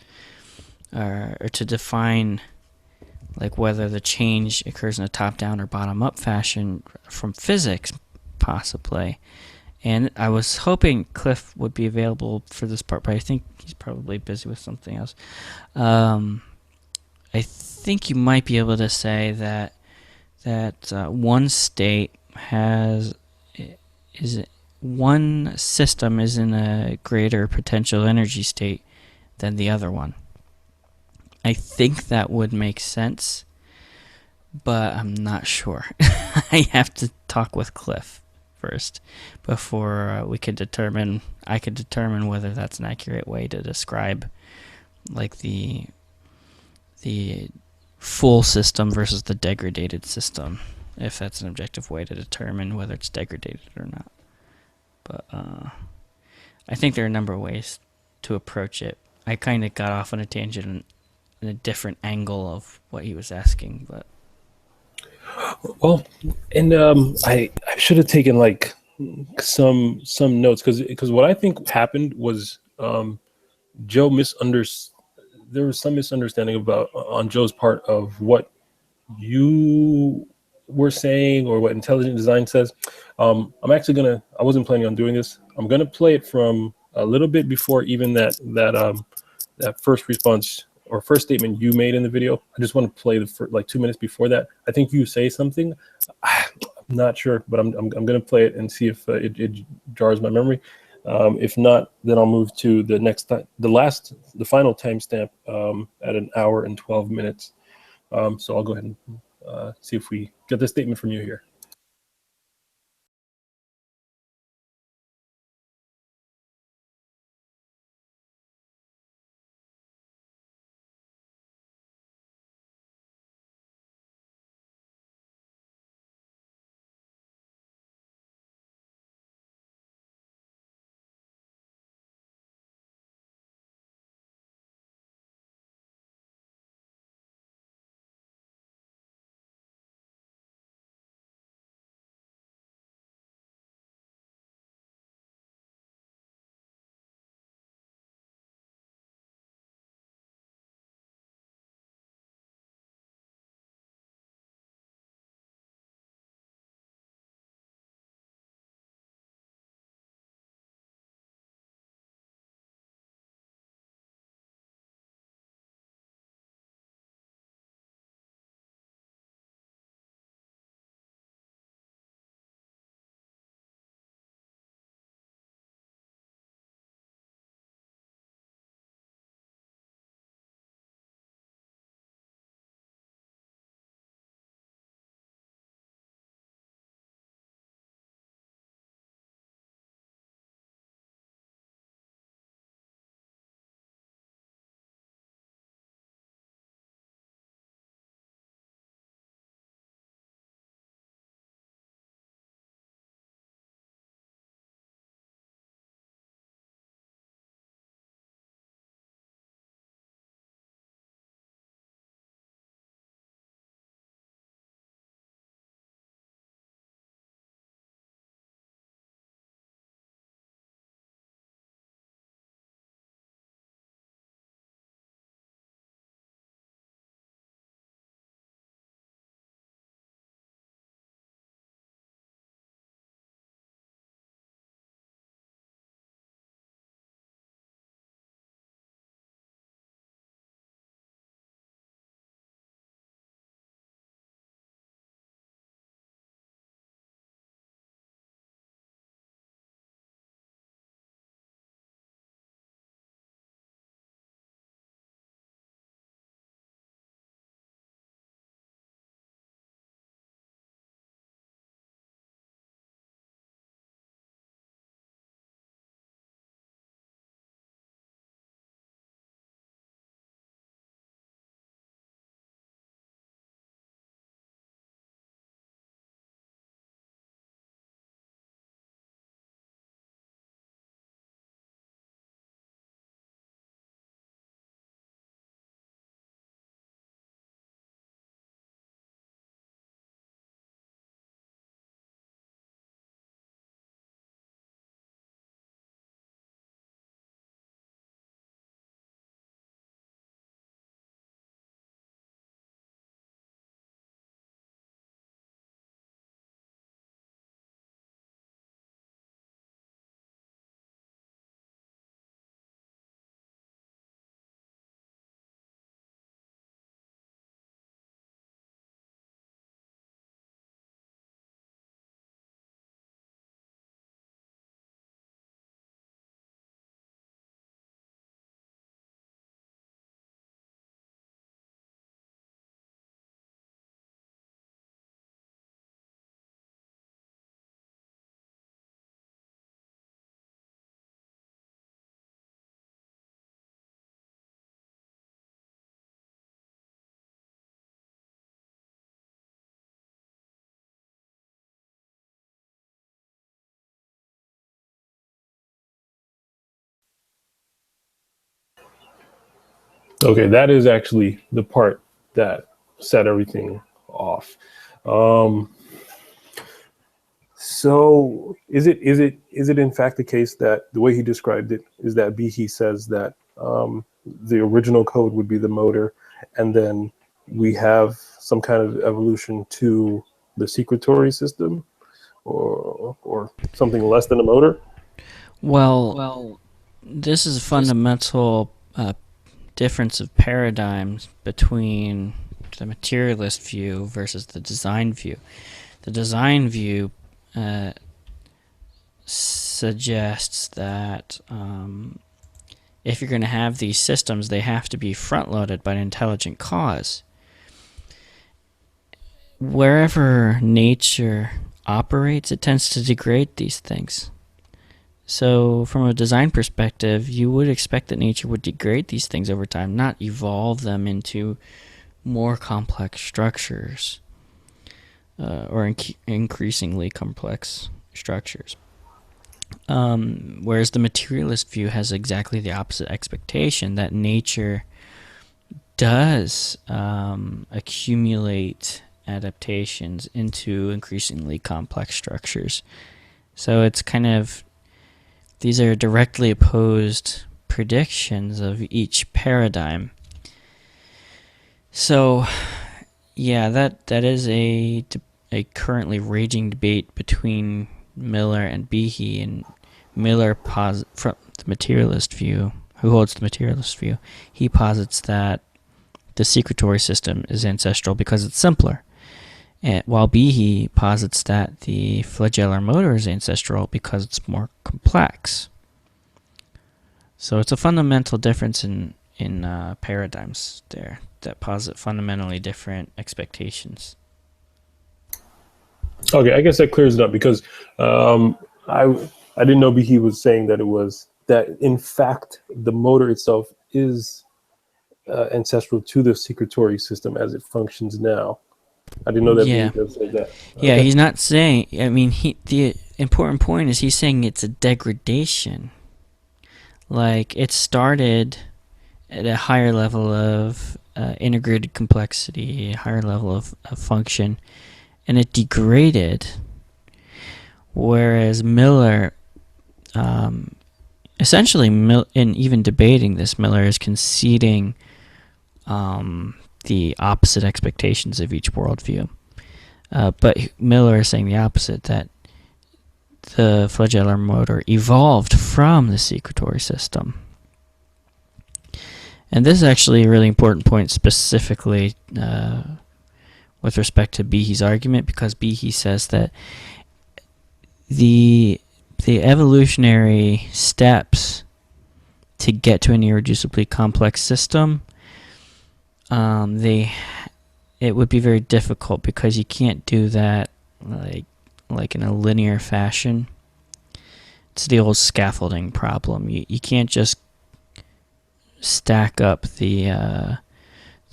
or to define like whether the change occurs in a top-down or bottom-up fashion from physics, possibly. And I was hoping Cliff would be available for this part, but I think he's probably busy with something else. I think you might be able to say that one state one system is in a greater potential energy state than the other one. I think that would make sense, but I'm not sure. I have to talk with Cliff first before I could determine whether that's an accurate way to describe like the full system versus the degraded system, if that's an objective way to determine whether it's degraded or not. But I think there are a number of ways to approach it. I kind of got off on a tangent in a different angle of what he was asking, but
Well, and I should have taken like some notes because what I think happened was Joe misunderstood. There was some misunderstanding about on Joe's part of what you were saying or what intelligent design says. I'm actually gonna. I wasn't planning on doing this. I'm gonna play it from a little bit before even that first response or first statement you made in the video. I just want to play the like 2 minutes before that. I think you say something. I'm not sure, but I'm gonna play it and see if it jars my memory. If not, then I'll move to the next the final timestamp at an hour and 12 minutes. So I'll go ahead and see if we get the statement from you here. Okay, that is actually the part that set everything off. Um, so is it in fact the case that the way he described it is that Behe says that the original code would be the motor, and then we have some kind of evolution to the secretory system, or something less than a motor?
Well, this is a fundamental difference of paradigms between the materialist view versus the design view. The design view suggests that if you're going to have these systems, they have to be front-loaded by an intelligent cause. Wherever nature operates, it tends to degrade these things. So from a design perspective, you would expect that nature would degrade these things over time, not evolve them into more complex structures or increasingly complex structures. Whereas the materialist view has exactly the opposite expectation, that nature does accumulate adaptations into increasingly complex structures. So it's kind of, these are directly opposed predictions of each paradigm. So, yeah, that is a currently raging debate between Miller and Behe, and Miller from the materialist view, who holds the materialist view, he posits that the secretory system is ancestral because it's simpler, while Behe posits that the flagellar motor is ancestral because it's more complex. So it's a fundamental difference in paradigms there that posit fundamentally different expectations.
Okay, I guess that clears it up, because I didn't know he was saying that it was that in fact the motor itself is ancestral to the secretory system as it functions now. I didn't know that
Yeah.
Behe does say that.
Yeah,
Okay.
he's not saying, I mean, the important point is he's saying it's a degradation. Like, it started at a higher level of integrated complexity, a higher level of function, and it degraded. Whereas Miller, essentially, in even debating this, Miller is conceding the opposite expectations of each worldview. But Miller is saying the opposite, that the flagellar motor evolved from the secretory system. And this is actually a really important point, specifically with respect to Behe's argument, because Behe says that the evolutionary steps to get to an irreducibly complex system, it would be very difficult because you can't do that like in a linear fashion. It's the old scaffolding problem. You can't just stack up the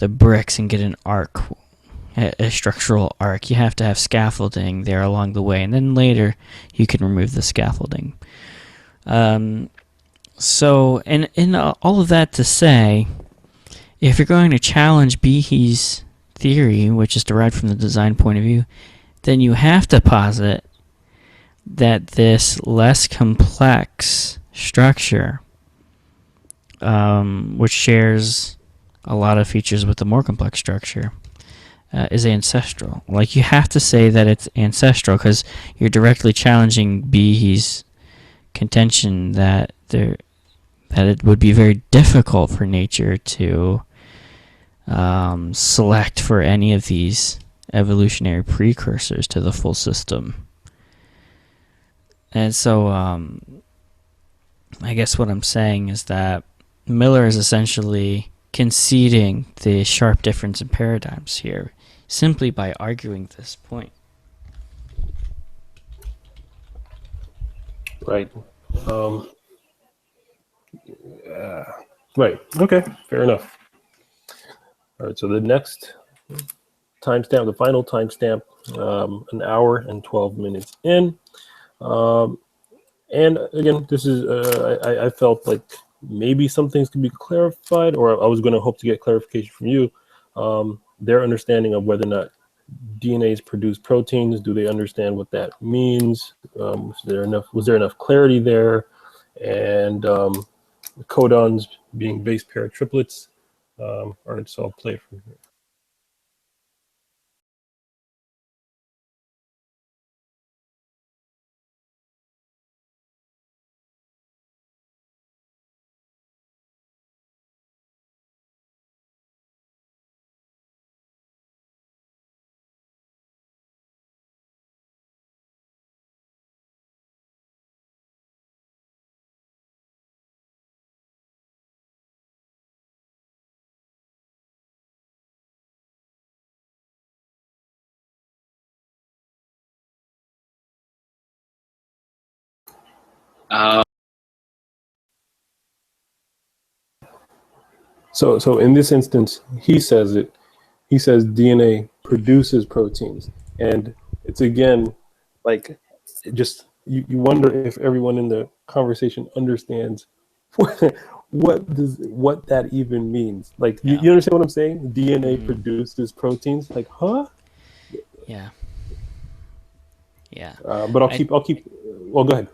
bricks and get an arc, a structural arc. You have to have scaffolding there along the way, and then later you can remove the scaffolding. So, and all of that to say, if you're going to challenge Behe's theory, which is derived from the design point of view, then you have to posit that this less complex structure, which shares a lot of features with the more complex structure, is ancestral. Like, you have to say that it's ancestral because you're directly challenging Behe's contention that it would be very difficult for nature to select for any of these evolutionary precursors to the full system. And so I guess what I'm saying is that Miller is essentially conceding the sharp difference in paradigms here simply by arguing this point.
Right. Right. Okay. Fair enough. All right. So the next timestamp, the final timestamp, an hour and 12 minutes in. And again, this is I felt like maybe some things could be clarified, or I was going to hope to get clarification from you. Their understanding of whether or not DNAs produce proteins. Do they understand what that means? Was there enough clarity there? And codons being base pair triplets aren't so play from here. So in this instance, he says it. He says DNA produces proteins, and it's again like just you wonder if everyone in the conversation understands what that even means. Like you understand what I'm saying? DNA produces proteins. Like, huh?
Yeah.
But I'll keep. Well, go ahead.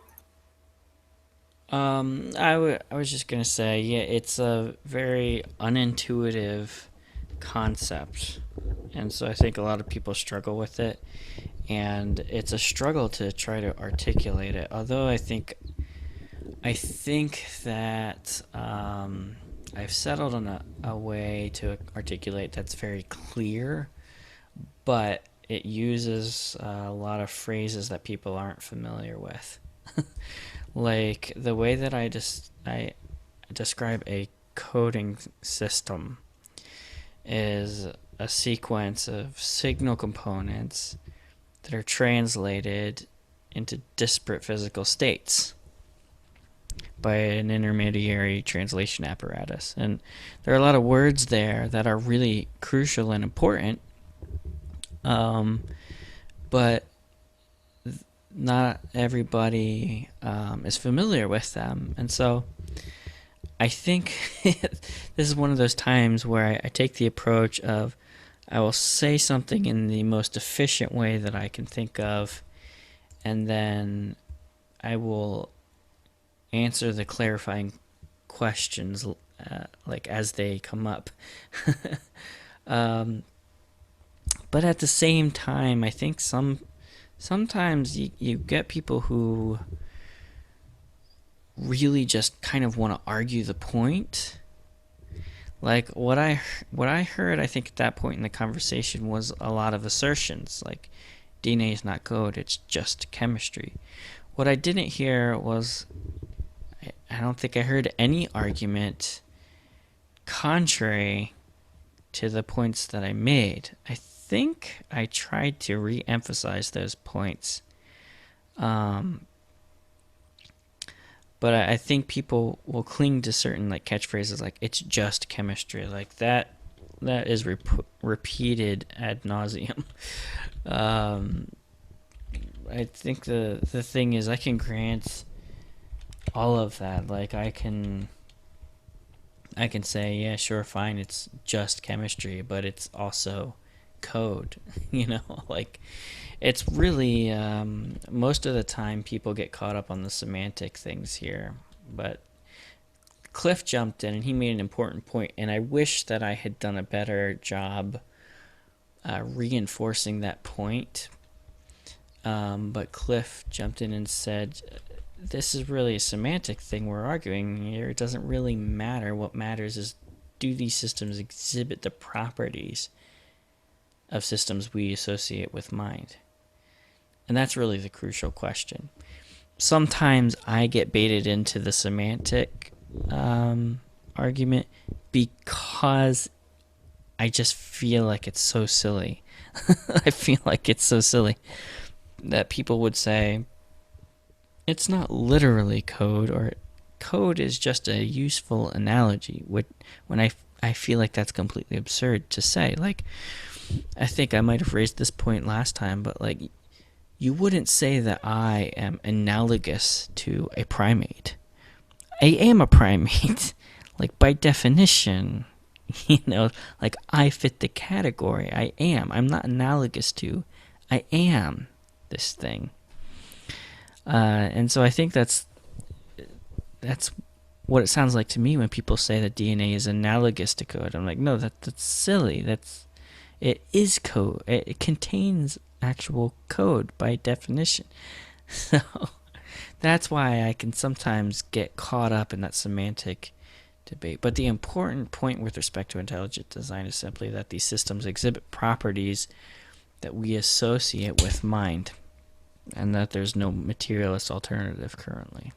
I was just gonna say, yeah, it's a very unintuitive concept, and so I think a lot of people struggle with it, and it's a struggle to try to articulate it. Although I think that I've settled on a way to articulate that's very clear, but it uses a lot of phrases that people aren't familiar with. Like the way that I describe a coding system is a sequence of signal components that are translated into disparate physical states by an intermediary translation apparatus. And there are a lot of words there that are really crucial and important, but not everybody is familiar with them. And so I think this is one of those times where I take the approach of I will say something in the most efficient way that I can think of, and then I will answer the clarifying questions like as they come up. But at the same time, I think sometimes you get people who really just kind of want to argue the point. Like what I heard, I think at that point in the conversation was a lot of assertions, like DNA is not code, it's just chemistry. What I didn't hear was, I don't think I heard any argument contrary to the points that I made. I think I tried to re-emphasize those points. But I think people will cling to certain like catchphrases like it's just chemistry, like that is repeated ad nauseum. I think the thing is I can grant all of that. Like I can say, yeah, sure, fine, it's just chemistry, but it's also code. Like it's really most of the time people get caught up on the semantic things here. But Cliff jumped in and he made an important point, and I wish that I had done a better job reinforcing that point. But Cliff jumped in and said, this is really a semantic thing we're arguing here. It doesn't really matter. What matters is, do these systems exhibit the properties of systems we associate with mind? And that's really the crucial question. Sometimes I get baited into the semantic argument because I just feel like it's so silly. I feel like it's so silly that people would say, it's not literally code, or code is just a useful analogy, when I feel like that's completely absurd to say. Like, I think I might have raised this point last time, but like, you wouldn't say that I am analogous to a primate. I am a primate. Like, by definition, like, I fit the category. I am. I'm not analogous to. I am this thing. And so I think that's what it sounds like to me when people say that DNA is analogous to code. I'm like, no, that's silly. It is code. It contains actual code by definition. So that's why I can sometimes get caught up in that semantic debate. But the important point with respect to intelligent design is simply that these systems exhibit properties that we associate with mind, and that there's no materialist alternative currently.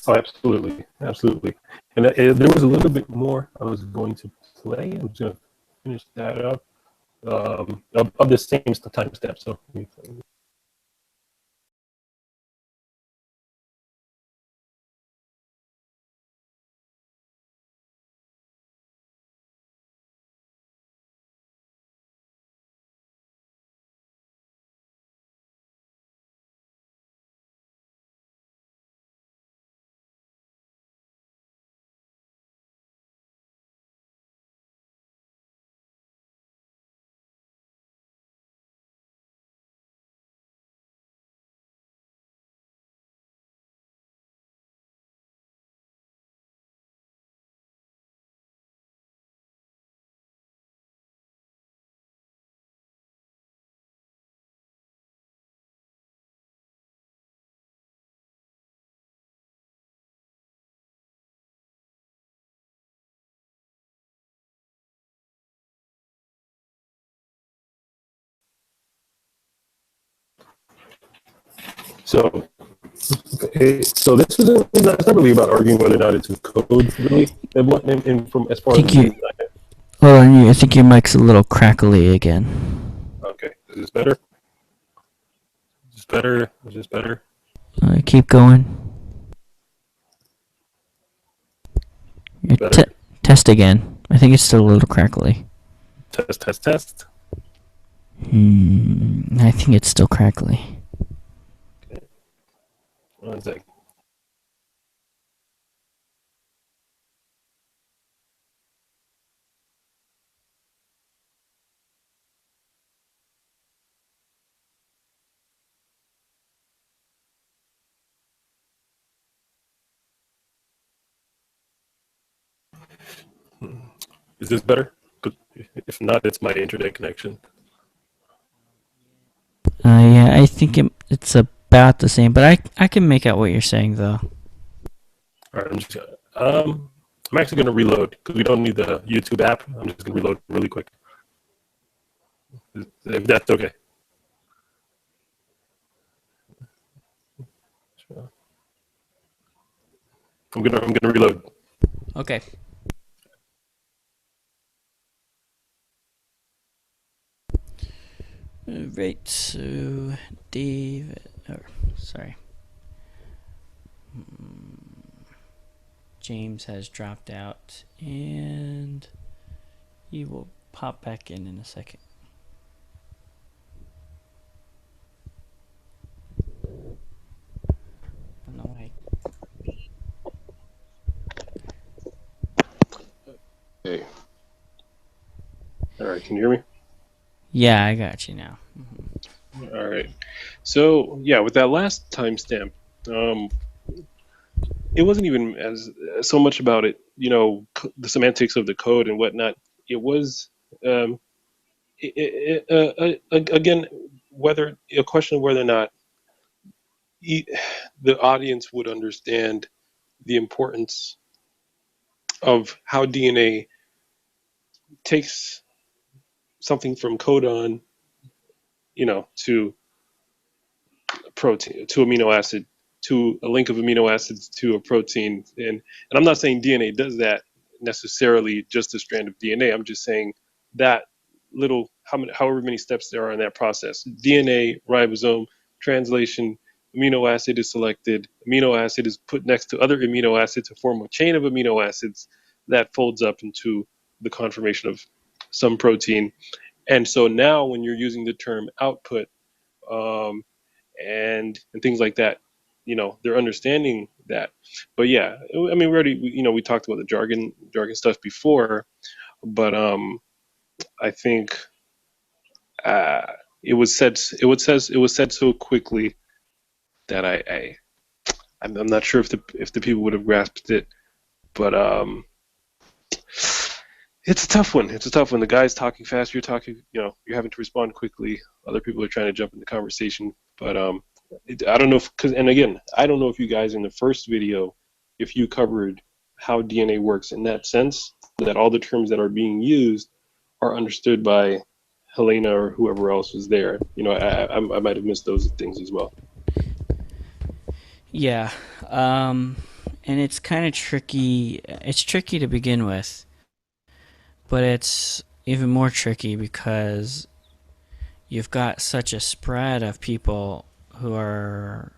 Oh, absolutely, absolutely. And there was a little bit more I was going to play. I'm just going to finish that up of the same timestamp. So So, so this isn't. It's not really about arguing whether or not it's a code, really. And from as far as
Hold on, I think your mic's a little crackly again.
okay, is this better? Is this better? Is this better?
Keep going. Test again. I think it's still a little crackly.
Test, test, test.
I think it's still crackly.
Okay. 1 second. Is this better? If not, it's my internet connection.
Yeah, I think it's about the same, but I can make out what you're saying though.
All right, I'm actually going to reload because we don't need the YouTube app. I'm just going to reload really quick. If that's okay. I'm gonna reload.
Okay. Right, so James has dropped out, and he will pop back in a second. I don't know why.
Hey. All right, can you hear me?
Yeah, I got you now.
Mm-hmm. All right. So yeah, with that last timestamp, it wasn't even as so much about it, the semantics of the code and whatnot. It was again whether a question of whether or not the audience would understand the importance of how DNA takes something from codon, to protein, to amino acid, to a link of amino acids to a protein. And I'm not saying DNA does that necessarily, just a strand of DNA. I'm just saying that however many steps there are in that process. DNA, ribosome, translation, amino acid is selected, amino acid is put next to other amino acids to form a chain of amino acids that folds up into the conformation of some protein. And so now when you're using the term output, and things like that, they're understanding that. But yeah, I mean, we already, we talked about the jargon stuff before, but I think uh, it was said so quickly that I'm not sure if the people would have grasped it, but it's a tough one. It's a tough one. The guy's talking fast. You're talking. You're having to respond quickly. Other people are trying to jump in the conversation. But I don't know and again, I don't know if you guys in the first video, if you covered how DNA works in that sense, that all the terms that are being used are understood by Helena or whoever else was there. I might have missed those things as well.
Yeah. And it's kind of tricky. It's tricky to begin with, but it's even more tricky because you've got such a spread of people who are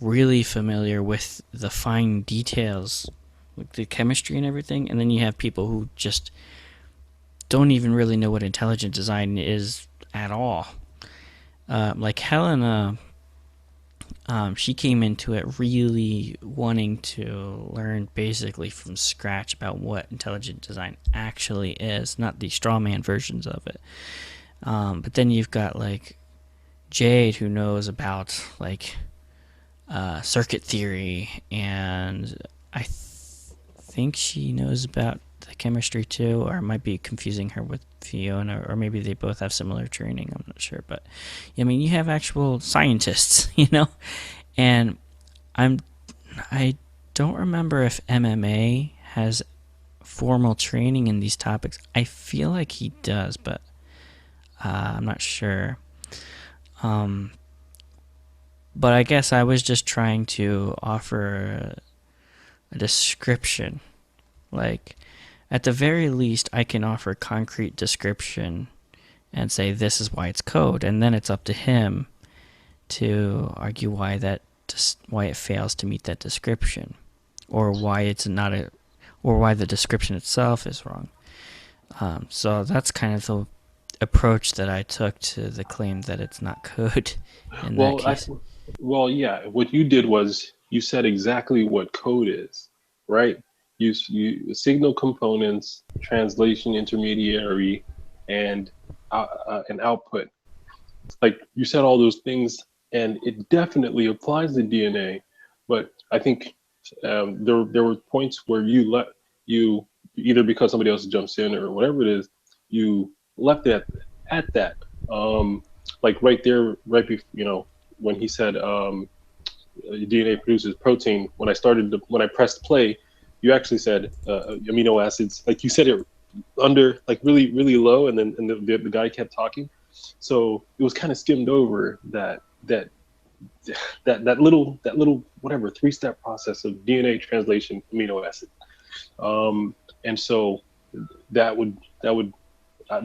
really familiar with the fine details, like the chemistry and everything, and then you have people who just don't even really know what intelligent design is at all. Like Helena, she came into it really wanting to learn basically from scratch about what intelligent design actually is, not the straw man versions of it. But then you've got like Jade, who knows about like circuit theory, and I think she knows about the chemistry too, or I might be confusing her with Fiona, or maybe they both have similar training. I'm not sure, but I mean, you have actual scientists, and I don't remember if MMA has formal training in these topics. I feel like he does, but I'm not sure. But I guess I was just trying to offer a description. Like, at the very least, I can offer a concrete description and say this is why it's code, and then it's up to him to argue why it fails to meet that description, or why it's not or why the description itself is wrong. So that's kind of the approach that I took to the claim that it's not code in that case.
Well, yeah. What you did was you said exactly what code is, right? You signal components, translation intermediary, and an output. Like you said all those things, and it definitely applies to DNA. But I think there were points where you either because somebody else jumps in or whatever it is, you left it at that. Like right there, right before, when he said DNA produces protein. When I pressed play, you actually said amino acids. Like you said it under like really really low, and then the guy kept talking. So it was kind of skimmed over that little whatever 3-step process of DNA translation amino acid. And so that would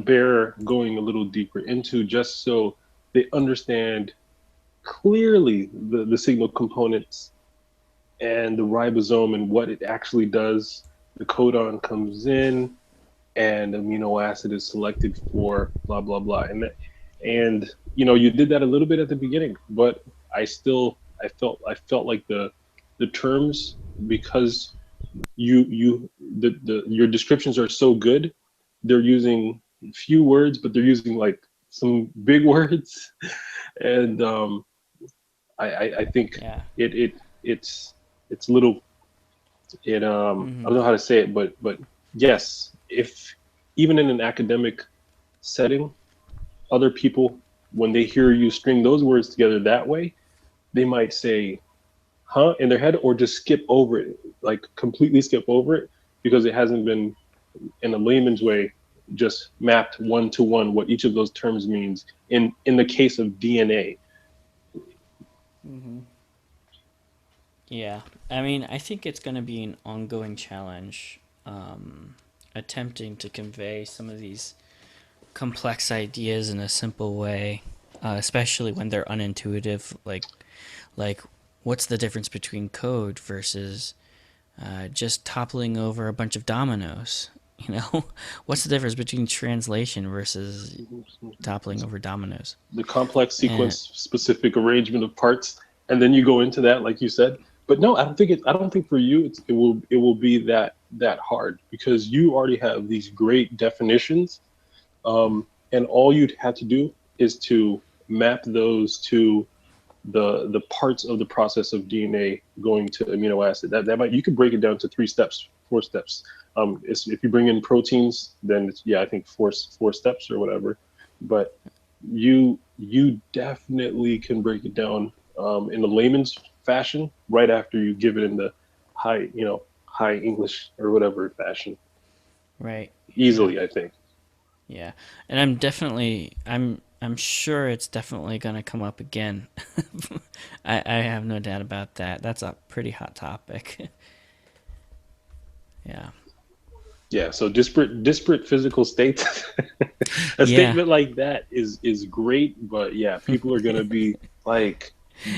bear going a little deeper into, just so they understand clearly the signal components and the ribosome and what it actually does. The codon comes in and amino acid is selected for blah blah blah, and you did that a little bit at the beginning, but I felt like the terms, because your descriptions are so good, they're using few words, but they're using like some big words, and I think
Yeah.
it's a little I don't know how to say it, but yes, if even in an academic setting, other people, when they hear you string those words together that way, they might say huh in their head, or just skip over it, like completely skip over it, because it hasn't been in a layman's way just mapped one to one what each of those terms means in the case of DNA.
Yeah, I mean, I think it's going to be an ongoing challenge, attempting to convey some of these complex ideas in a simple way, especially when they're unintuitive. Like, what's the difference between code versus just toppling over a bunch of dominoes? What's the difference between translation versus toppling over dominoes?
The complex
And
sequence specific arrangement of parts. and then you go into that, like you said. But no, I don't think for you it will be that hard, because you already have these great definitions, and all you'd have to do is to map those to the parts of the process of DNA going to amino acid. That might, you could break it down to 3 steps, 4 steps. If you bring in proteins, then it's, yeah, I think four steps or whatever. But you definitely can break it down in a layman's fashion right after you give it in the high English or whatever fashion.
Right. Yeah.
Easily, I think.
Yeah. And I'm sure it's definitely going to come up again. I have no doubt about that. That's a pretty hot topic. Yeah.
Yeah, so disparate physical states. A
Yeah.
statement like that is great, but yeah, people are gonna be like,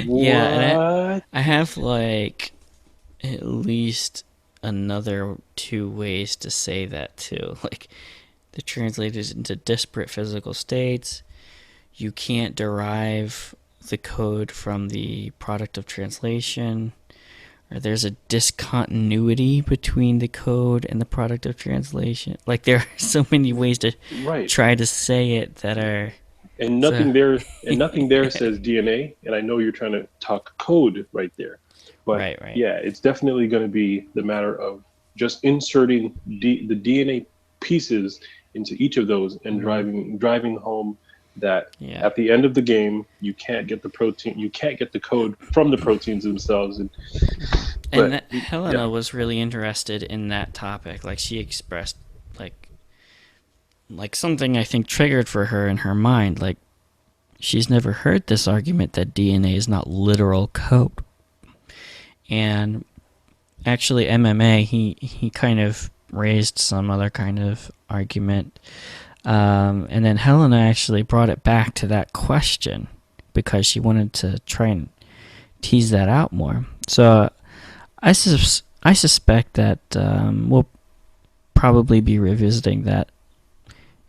what?
Yeah, and I have like at least another 2 ways to say that too. Like the translators into disparate physical states. You can't derive the code from the product of translation, or there's a discontinuity between the code and the product of translation. Like there are so many ways to
Right.
try to say it that are
And
so,
nothing there says DNA, and I know you're trying to talk code right there. But
right.
yeah, it's definitely going to be the matter of just inserting the DNA pieces into each of those and driving home that
Yeah.
at the end of the game you can't get the code from the proteins themselves.
And
But
Helena
yeah,
was really interested in that topic. Like she expressed like something I think triggered for her in her mind. Like she's never heard this argument that DNA is not literal code. And actually MMA he kind of raised some other kind of argument. And then Helena actually brought it back to that question because she wanted to try and tease that out more. So I suspect that we'll probably be revisiting that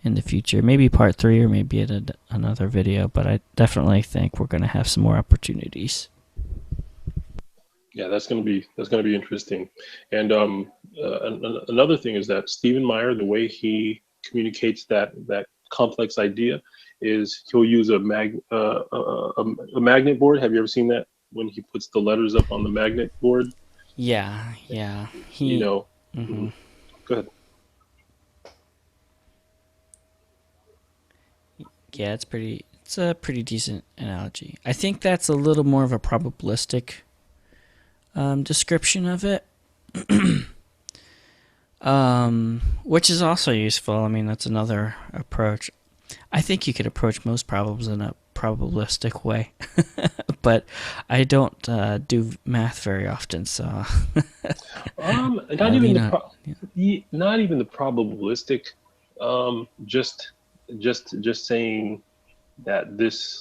in the future. Maybe part 3 or maybe at another video, but I definitely think we're going to have some more opportunities.
yeah, that's gonna be interesting. And another thing is that Stephen Meyer, the way he communicates that complex idea, is he'll use a magnet board. Have you ever seen that, when he puts the letters up on the magnet board?
Yeah.
You know.
Mm-hmm.
Go ahead.
Yeah, it's a pretty decent analogy. I think that's a little more of a probabilistic description of it. Which is also useful. I mean, that's another approach. I think you could approach most problems in a probabilistic way, but I don't do math very often, so
Not
I
even
lean
the
on.
not even the probabilistic. Just saying that the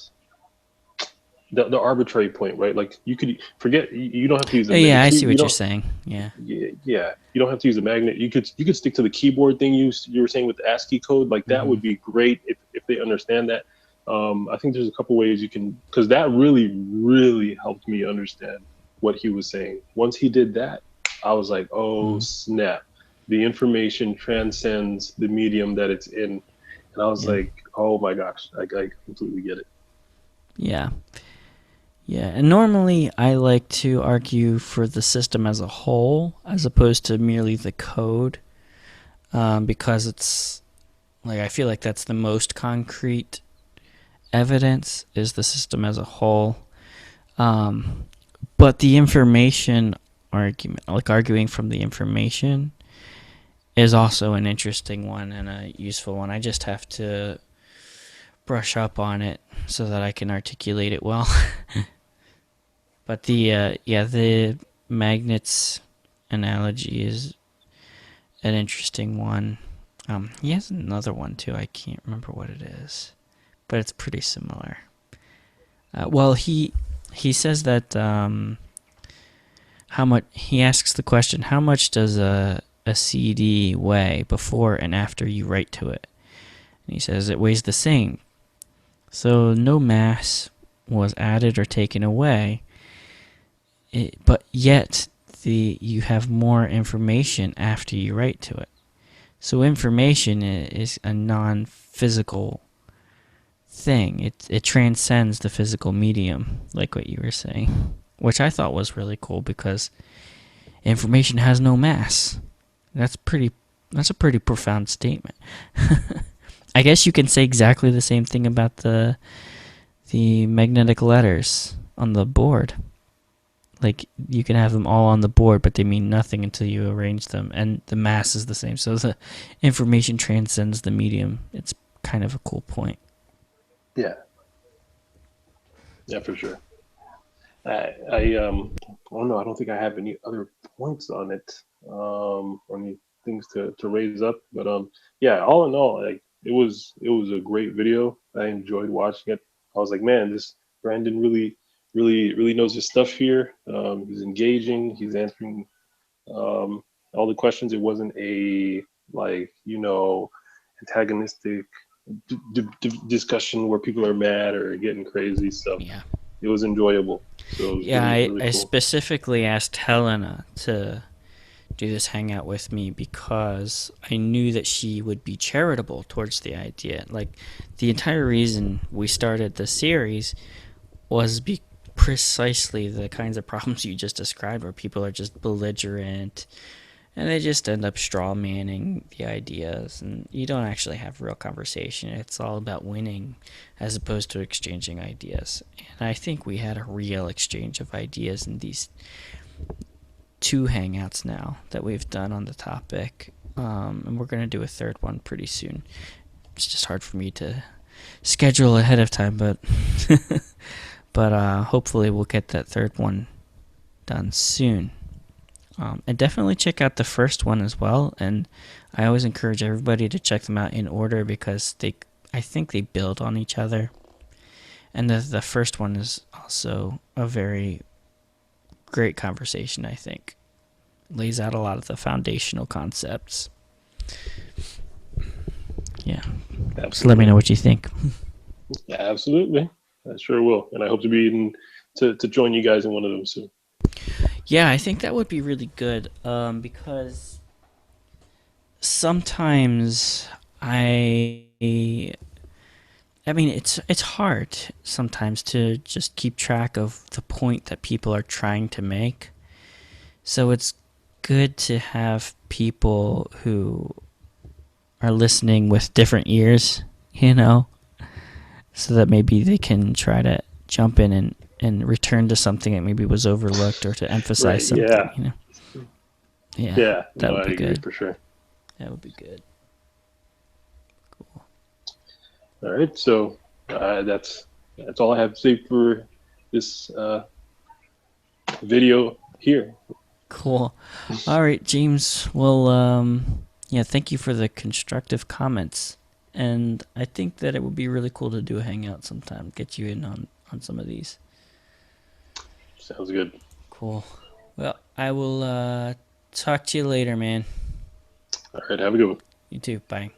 arbitrary point, right? Like you could forget. You don't have to use
Yeah, I see
you
what you're
don't.
saying. Yeah.
Yeah, you don't have to use a magnet. You could stick to the keyboard thing you were saying with the ASCII code. Like that
Mm-hmm.
would be great if they understand that. I think there's a couple ways you can, because that really helped me understand what he was saying. Once he did that, I was like, oh snap, the information transcends the medium that it's in, and I was
Yeah.
like, oh my gosh, I completely get it.
Yeah. Yeah, and normally I like to argue for the system as a whole as opposed to merely the code, because it's like I feel like that's the most concrete evidence is the system as a whole. But the information argument, like arguing from the information, is also an interesting one and a useful one. I just have to brush up on it so that I can articulate it well. But the magnets analogy is an interesting one. He has another one too. I can't remember what it is, but it's pretty similar. Well, he says that how much, he asks the question, how much does a CD weigh before and after you write to it? And he says it weighs the same. So no mass was added or taken away. but yet you have more information after you write to it. So information is a non-physical thing. It transcends the physical medium, like what you were saying, which I thought was really cool because information has no mass. That's a pretty profound statement. I guess you can say exactly the same thing about the magnetic letters on the board. Like, you can have them all on the board, but they mean nothing until you arrange them, and the mass is the same. So the information transcends the medium. It's kind of a cool point.
Yeah. Yeah, for sure. I don't know. I don't think I have any other points on it, or any things to raise up. But yeah. All in all, like it was a great video. I enjoyed watching it. I was like, man, this Brandon really knows his stuff here. He's engaging. He's answering all the questions. It wasn't a like antagonistic discussion where people are mad or getting crazy. So
Yeah.
it was enjoyable. So it was
Yeah,
really
I
cool.
specifically asked Helena to do this hangout with me because I knew that she would be charitable towards the idea. Like, the entire reason we started the series was precisely the kinds of problems you just described, where people are just belligerent and they just end up straw manning the ideas, and you don't actually have real conversation. It's all about winning as opposed to exchanging ideas. And I think we had a real exchange of ideas in these 2 hangouts now that we've done on the topic, and we're going to do a third one pretty soon. It's just hard for me to schedule ahead of time, but hopefully we'll get that third one done soon. And definitely check out the first one as well. And I always encourage everybody to check them out in order because I think they build on each other. And the first one is also a very great conversation, I think. Lays out a lot of the foundational concepts. Yeah.
Absolutely.
So let me know what you think.
Yeah, absolutely. I sure will. And I hope to be to join you guys in one of them soon.
Yeah, I think that would be really good, because sometimes I mean, it's hard sometimes to just keep track of the point that people are trying to make. So it's good to have people who are listening with different ears, so that maybe they can try to jump in and return to something that maybe was overlooked, or to emphasize
Right,
something,
yeah.
Yeah, that would
I
be
agree
good.
for sure.
That would be good. Cool.
All right, so that's all I have to say for this video here.
Cool. All right, James. Well, yeah, thank you for the constructive comments. And I think that it would be really cool to do a hangout sometime, get you in on some of these.
Sounds good.
Cool. Well, I will talk to you later, man.
All right, have a good one.
You too. Bye.